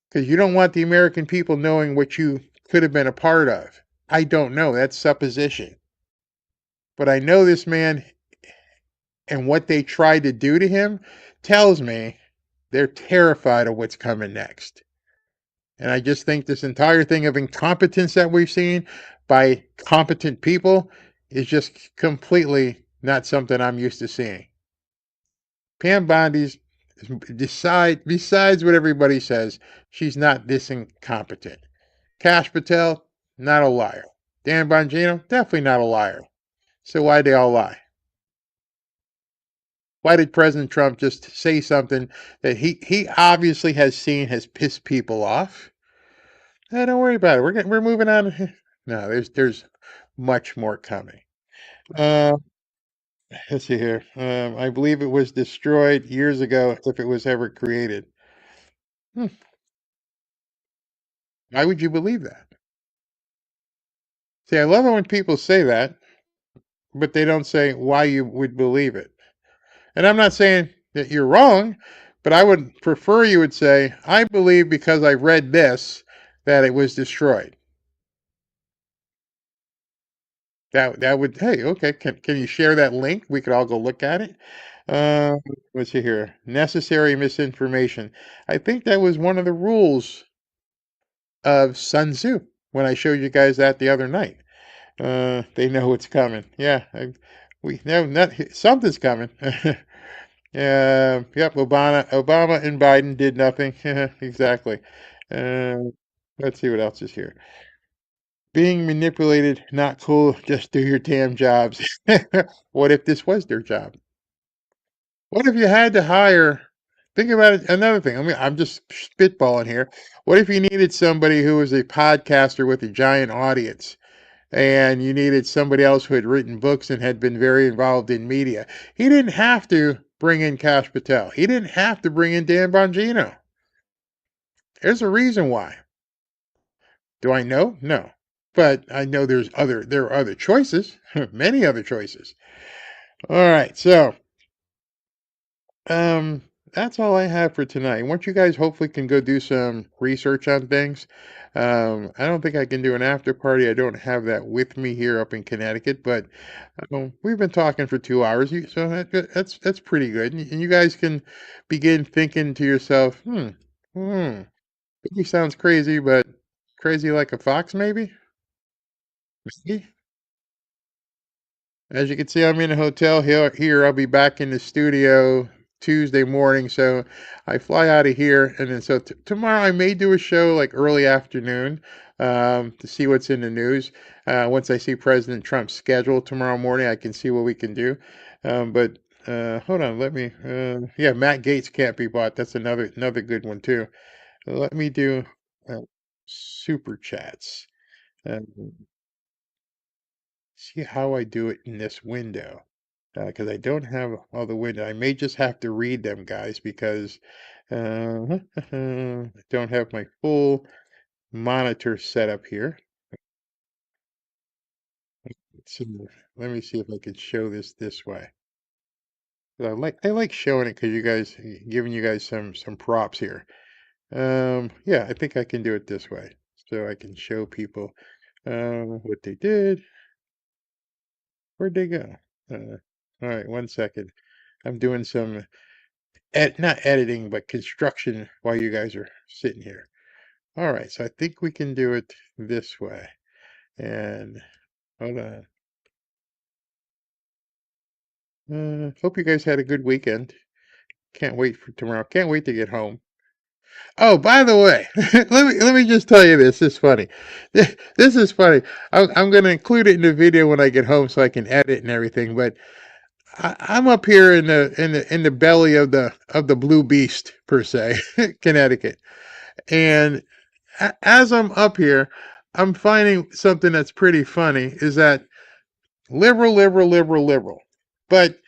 Because you don't want the American people knowing what you could have been a part of. I don't know. That's supposition. But I know this man, and what they tried to do to him tells me they're terrified of what's coming next. And I just think this entire thing of incompetence that we've seen by competent people is just completely not something I'm used to seeing. Pam Bondi's, besides what everybody says, she's not this incompetent. Kash Patel, not a liar. Dan Bongino, definitely not a liar. So why'd they all lie? Why did President Trump just say something that he obviously has seen has pissed people off? Don't worry about it. We're moving on. No, there's much more coming. Let's see here. I believe it was destroyed years ago, if it was ever created. Why would you believe that? See, I love it when people say that, but they don't say why you would believe it. And I'm not saying that you're wrong, but I would prefer you would say, I believe because I read this that it was destroyed. That would, hey, okay, can you share that link? We could all go look at it. Let's see here. Necessary misinformation. I think that was one of the rules of Sun Tzu when I showed you guys that the other night. They know what's coming. Yeah, we know not something's coming. Yep, Obama and Biden did nothing. Exactly. Let's see what else is here. Being manipulated, not cool. Just do your damn jobs. What if this was their job? What if you had to hire? Think about it. Another thing. I'm just spitballing here. What if you needed somebody who was a podcaster with a giant audience, and you needed somebody else who had written books and had been very involved in media? He didn't have to bring in Kash Patel. He didn't have to bring in Dan Bongino. There's a reason why. Do I know? No. But I know there are other choices, many other choices. All right, so that's all I have for tonight. Once you guys hopefully can go do some research on things. I don't think I can do an after party. I don't have that with me here up in Connecticut, but we've been talking for 2 hours, so that's pretty good. And you guys can begin thinking to yourself, he sounds crazy, but crazy like a fox, maybe? Maybe? As you can see, I'm in a hotel here. I'll be back in the studio Tuesday morning. So I fly out of here. And then so tomorrow I may do a show like early afternoon to see what's in the news. Once I see President Trump's schedule tomorrow morning, I can see what we can do. But hold on. Yeah, Matt Gaetz can't be bought. That's another good one too. Let me do super chats. Um, See how I do it in this window. Because I don't have all the window. I may just have to read them, guys, because I don't have my full monitor set up here. Let's see, let me see if I can show this way. I like showing it because you guys giving you guys some props here. Yeah, I think I can do it this way, so I can show people what they did. Where'd they go? All right, 1 second. I'm doing some not editing, but construction while you guys are sitting here. All right, so I think we can do it this way. And hold on. Hope you guys had a good weekend. Can't wait for tomorrow. Can't wait to get home. Oh, by the way, let me just tell you this. This is funny. This is funny. I'm going to include it in the video when I get home so I can edit and everything. But I'm up here in the belly of the blue beast per se, Connecticut, and as I'm up here, I'm finding something that's pretty funny. Is that liberal, but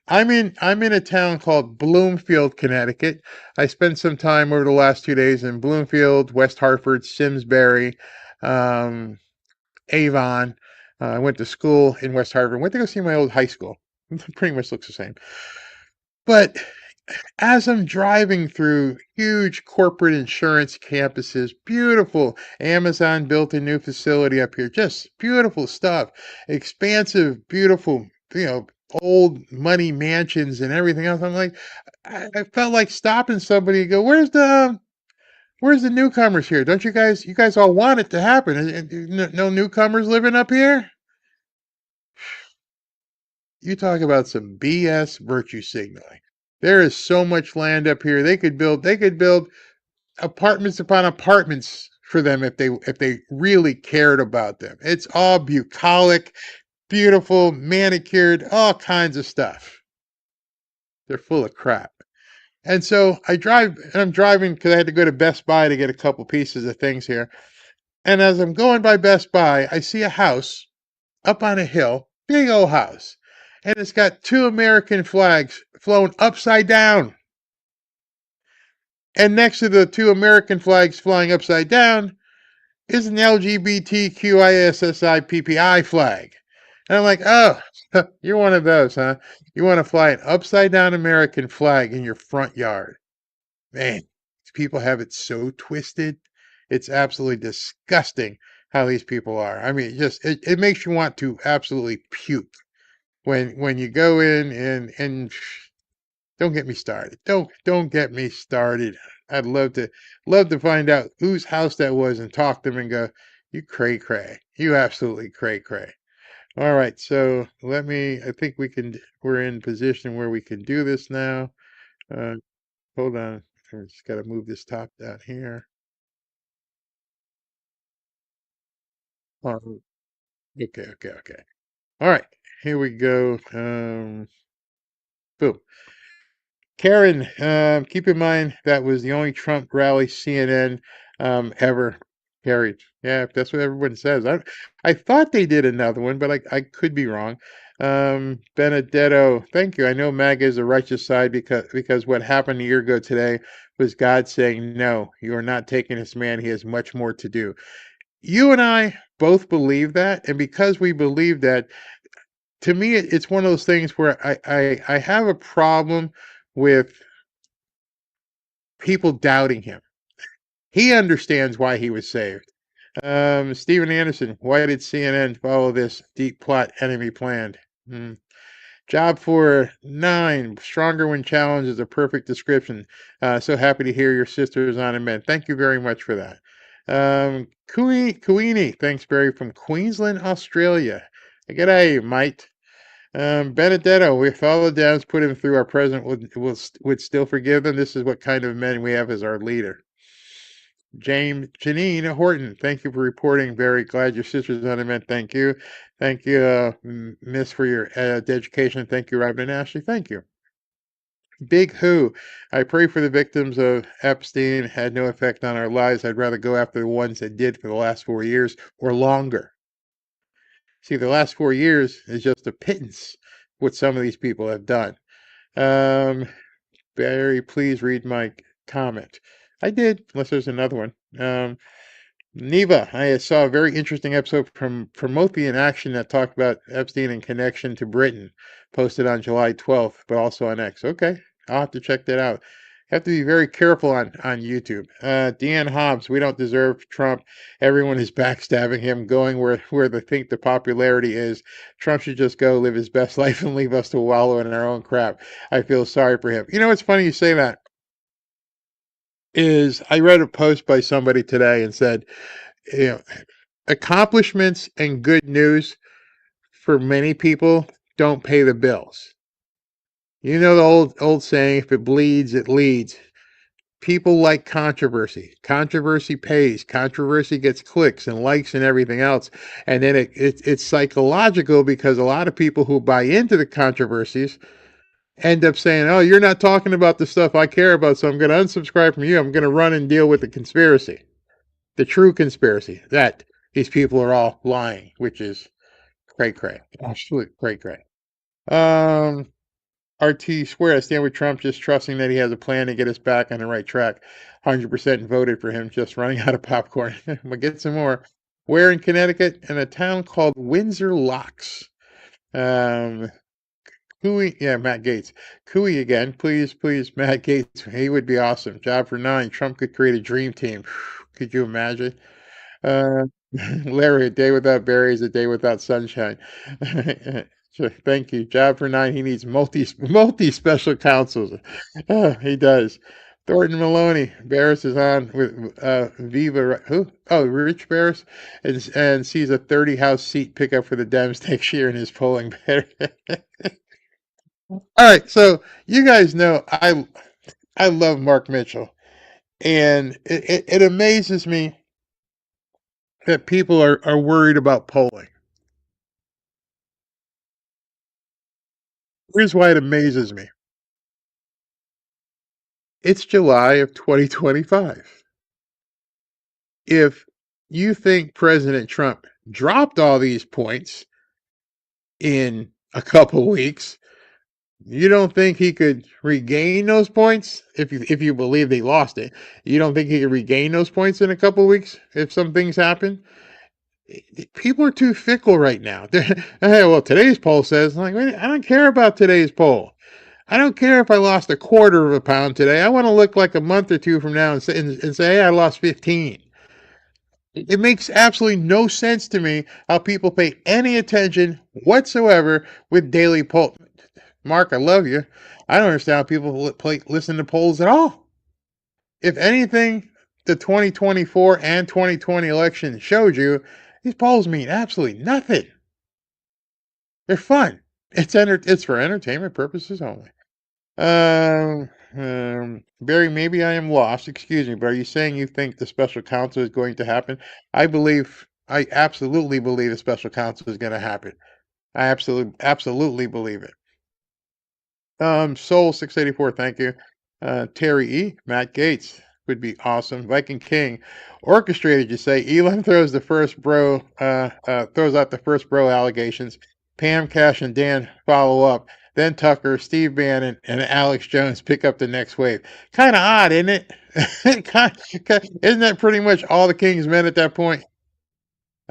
I'm in a town called Bloomfield, Connecticut. I spent some time over the last 2 days in Bloomfield, West Hartford, Simsbury, um, Avon. I went to school in West Hartford. Went to go see my old high school. Pretty much looks the same. But as I'm driving through huge corporate insurance campuses, beautiful. Amazon built a new facility up here, just beautiful stuff. Expansive, beautiful, old money mansions and everything else. I'm like, I felt like stopping somebody and go, where's the newcomers here? Don't you guys all want it to happen? No newcomers living up here? You talk about some BS virtue signaling. There is so much land up here. They could build apartments upon apartments for them if they really cared about them. It's all bucolic, beautiful, manicured, all kinds of stuff. They're full of crap. And so I'm driving because I had to go to Best Buy to get a couple pieces of things here. And as I'm going by Best Buy, I see a house up on a hill, big old house. And it's got 2 American flags flown upside down. And next to the 2 American flags flying upside down is an LGBTQISSIPPI flag. And I'm like, oh, you're one of those, huh? You want to fly an upside down American flag in your front yard. Man, these people have it so twisted. It's absolutely disgusting how these people are. I mean, it makes you want to absolutely puke when you go in and don't get me started. Don't get me started. I'd love to find out whose house that was and talk to them and go, you cray cray. You absolutely cray cray. All right, so I think we're in position where we can do this now. Hold on. I just got to move this top down here. Oh, okay. All right, here we go. Boom. Karen, keep in mind that was the only Trump rally CNN ever carried. Yeah, that's what everyone says. I thought they did another one, but I could be wrong. Benedetto, thank you. I know MAGA is the righteous side because what happened a year ago today was God saying, no, you are not taking this man. He has much more to do. You and I both believe that, and because we believe that, to me, it's one of those things where I have a problem with people doubting him. He understands why he was saved. Stephen Anderson, why did CNN follow this deep plot enemy planned? Job for 9, stronger when challenged is a perfect description. So happy to hear your sisters on amend. Thank you very much for that. Kuini, thanks Barry from Queensland, Australia. G'day, mate. Benedetto, if all the downs put him through, our president would still forgive them. This is what kind of men we have as our leader. Janine Horton, thank you for reporting. Very glad your sister's on event. Thank you. Thank you, Miss, for your education. Thank you, Robin and Ashley. Thank you. Big Who, I pray for the victims of Epstein. Had no effect on our lives. I'd rather go after the ones that did for the last 4 years or longer. See, the last 4 years is just a pittance what some of these people have done. Barry, please read my comment. I did, unless there's another one. Neva, I saw a very interesting episode from Promethean Action that talked about Epstein in connection to Britain, posted on July 12th, but also on X. Okay, I'll have to check that out. Have to be very careful on YouTube. Deanne Hobbs, we don't deserve Trump. Everyone is backstabbing him, going where they think the popularity is. Trump should just go live his best life and leave us to wallow in our own crap. I feel sorry for him. You know, it's funny you say that. Is I read a post by somebody today and said, you know, accomplishments and good news for many people don't pay the bills. You know the old saying, if it bleeds, it leads. People like controversy. Controversy pays. Controversy gets clicks and likes and everything else. And then it's psychological because a lot of people who buy into the controversies end up saying, oh, you're not talking about the stuff I care about, so I'm going to unsubscribe from you. I'm going to run and deal with the conspiracy, the true conspiracy, that these people are all lying, which is cray-cray. Absolute cray-cray. RT Square, I stand with Trump, just trusting that he has a plan to get us back on the right track. 100% voted for him, just running out of popcorn. But get some more. Where in Connecticut? In a town called Windsor Locks. Cooey, yeah, Matt Gates. Cooey again, please, Matt Gates. He would be awesome. Job for 9. Trump could create a dream team. Could you imagine? Larry, a day without Barry is a day without sunshine. Thank you. Job for 9. He needs multi special counsels. He does. Thornton Maloney. Barris is on with Viva. Who? Oh, Rich Barris, and sees a 30 house seat pickup for the Dems next year in his polling better. All right, so you guys know I love Mark Mitchell, and it amazes me that people are worried about polling. Here's why it amazes me. It's July of 2025. If you think President Trump dropped all these points in a couple weeks, you don't think he could regain those points if you believe they lost it? You don't think he could regain those points in a couple of weeks if some things happen? People are too fickle right now. Well, today's poll says, like, I don't care about today's poll. I don't care if I lost a quarter of a pound today. I want to look like a month or two from now and say, hey, I lost 15. It makes absolutely no sense to me how people pay any attention whatsoever with daily poll. Mark, I love you. I don't understand how people listen to polls at all. If anything, the 2024 and 2020 election showed you, these polls mean absolutely nothing. They're fun. It's for entertainment purposes only. Barry, maybe I am lost. Excuse me, but are you saying you think the special counsel is going to happen? I absolutely believe the special counsel is going to happen. I absolutely believe it. Soul 684, thank you. Terry E, Matt Gates would be awesome. Viking King, Orchestrated, you say. Elon throws out the first bro allegations. Pam, Cash, and Dan follow up. Then Tucker, Steve Bannon, and Alex Jones pick up the next wave. Kind of odd, isn't it? Isn't that pretty much all the King's men at that point?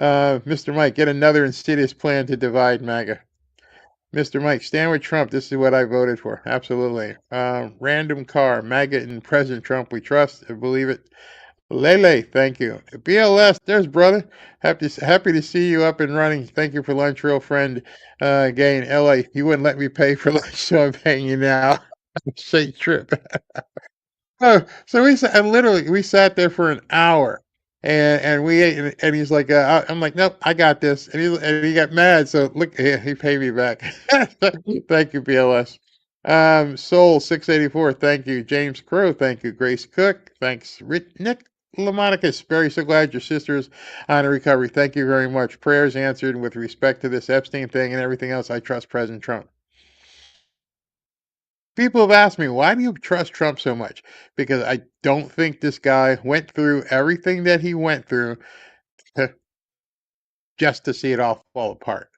Mr. Mike, get another insidious plan to divide MAGA. Mr. Mike, stand with Trump. This is what I voted for. Absolutely. Random car, MAGA and President Trump. We trust and believe it. Lele, thank you. BLS, there's brother. Happy to see you up and running. Thank you for lunch, real friend. Again, LA, you wouldn't let me pay for lunch, so I'm paying you now. Safe trip. Oh, so we sat there for an hour, and we ate, and he's like, I'm like, nope, I got this, and he got mad. So look, he paid me back. Thank you, BLS. Soul 684, thank you. James Crow, thank you. Grace Cook, thanks. Nick Lamonicus, very so glad your sister's on a recovery. Thank you very much. Prayers answered with respect to this Epstein thing and everything else. I trust President Trump. People have asked me, why do you trust Trump so much? Because I don't think this guy went through everything that he went through just to see it all fall apart.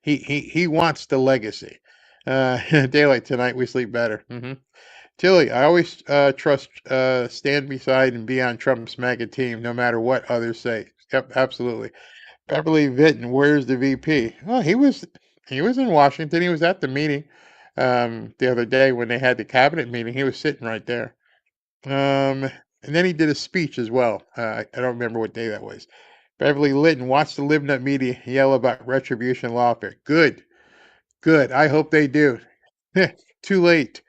He wants the legacy. Daylight tonight, we sleep better. Tilly, I always trust, stand beside and be on Trump's MAGA team, no matter what others say. Yep, absolutely. Beverly Vinton, where's the VP? Well, he was in Washington. He was at the meeting the other day when they had the cabinet meeting. He was sitting right there. And then he did a speech as well. I don't remember what day that was. Beverly Linton, watch the LibNut media yell about retribution lawfare. Good, good. I hope they do. Too late.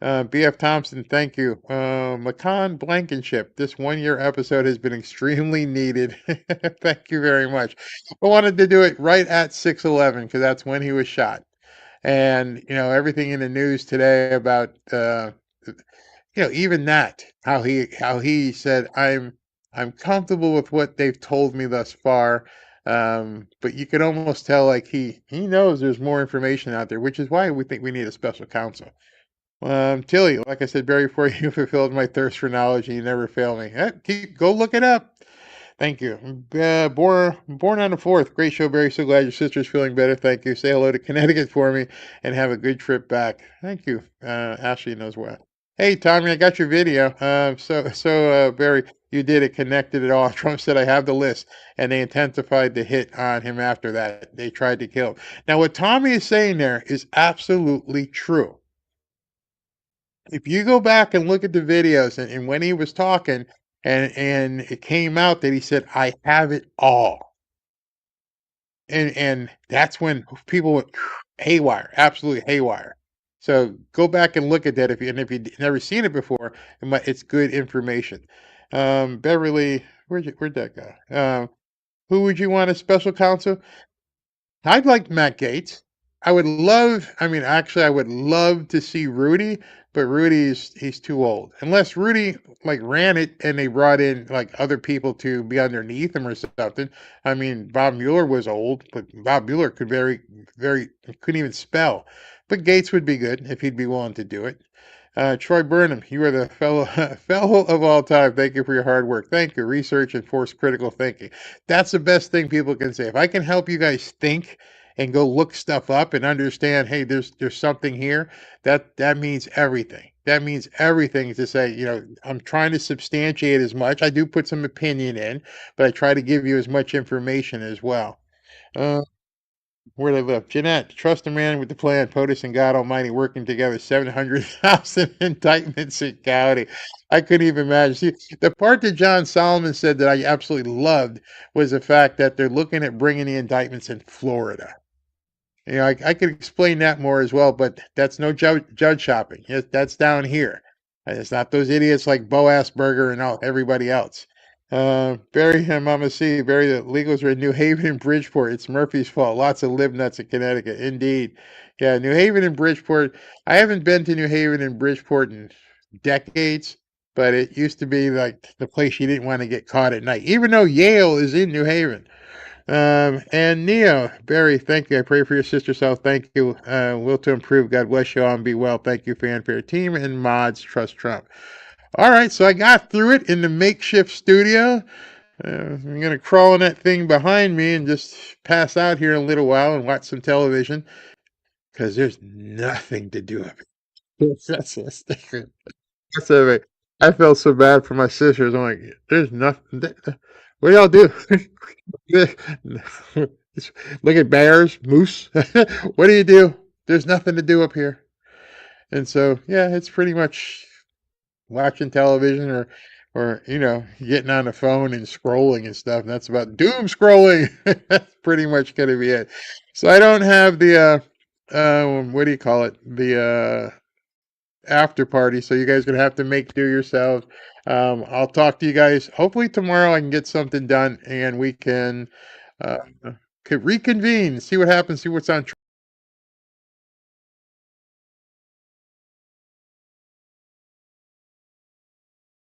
BF Thompson, thank you. Macan Blankenship, this 1 year episode has been extremely needed. Thank you very much. I wanted to do it right at 6/11 because that's when he was shot. And, everything in the news today about, even that, how he said, I'm comfortable with what they've told me thus far. But you could almost tell like he knows there's more information out there, which is why we think we need a special counsel. Tilly, like I said, Barry, before you fulfilled my thirst for knowledge, and you never fail me. Go look it up. Thank you. Born on the 4th. Great show, Barry. So glad your sister's feeling better. Thank you. Say hello to Connecticut for me and have a good trip back. Thank you. Ashley knows where. Hey, Tommy, I got your video. Barry, you did it, connected it all. Trump said, I have the list, and they intensified the hit on him after that. They tried to kill him. Now, what Tommy is saying there is absolutely true. If you go back and look at the videos and when he was talking and it came out that he said, I have it all. And that's when people went haywire, absolutely haywire. So go back and look at that if you've never seen it before, it's good information. Beverly, where'd that go? Who would you want as special counsel? I'd like Matt Gaetz. I would love to see Rudy, but he's too old. Unless Rudy ran it and they brought in other people to be underneath him or something. I mean, Bob Mueller was old, but Bob Mueller could couldn't even spell. But Gates would be good if he'd be willing to do it. Troy Burnham, you are the fellow of all time. Thank you for your hard work. Thank you. Research and force critical thinking. That's the best thing people can say. If I can help you guys think and go look stuff up and understand, hey, there's something here, that means everything. That means everything to say, I'm trying to substantiate as much. I do put some opinion in, but I try to give you as much information as well. Where they live. Jeanette, trust a man with the plan. POTUS and God Almighty working together. 700,000 indictments in county. I couldn't even imagine. See, the part that John Solomon said that I absolutely loved was the fact that they're looking at bringing the indictments in Florida. I could explain that more as well, but that's no judge shopping. That's down here. It's not those idiots like Bo Asperger and everybody else. Barry and Mama C. Barry, the legals are in New Haven and Bridgeport. It's Murphy's fault. Lots of lib nuts in Connecticut. Indeed. Yeah, New Haven and Bridgeport. I haven't been to New Haven and Bridgeport in decades, but it used to be like the place you didn't want to get caught at night, even though Yale is in New Haven. And Neo, Barry, thank you. I pray for your sister self. Thank you. Will to improve. God bless you all and be well. Thank you, fanfare team and mods. Trust Trump. All right, so I got through it in the makeshift studio. I'm going to crawl in that thing behind me and just pass out here in a little while and watch some television because there's nothing to do of it. That's it. I felt so bad for my sisters. I'm like, there's nothing. What do y'all do? Look at bears, moose. What do you do? there's nothing to do up here. And so, yeah, it's pretty much watching television or getting on the phone and scrolling and stuff. And that's about doom scrolling. That's pretty much going to be it. So I don't have the what do you call it? The after party. So you guys are going to have to make do yourselves. I'll talk to you guys. Hopefully tomorrow I can get something done and we can reconvene, see what happens, see what's on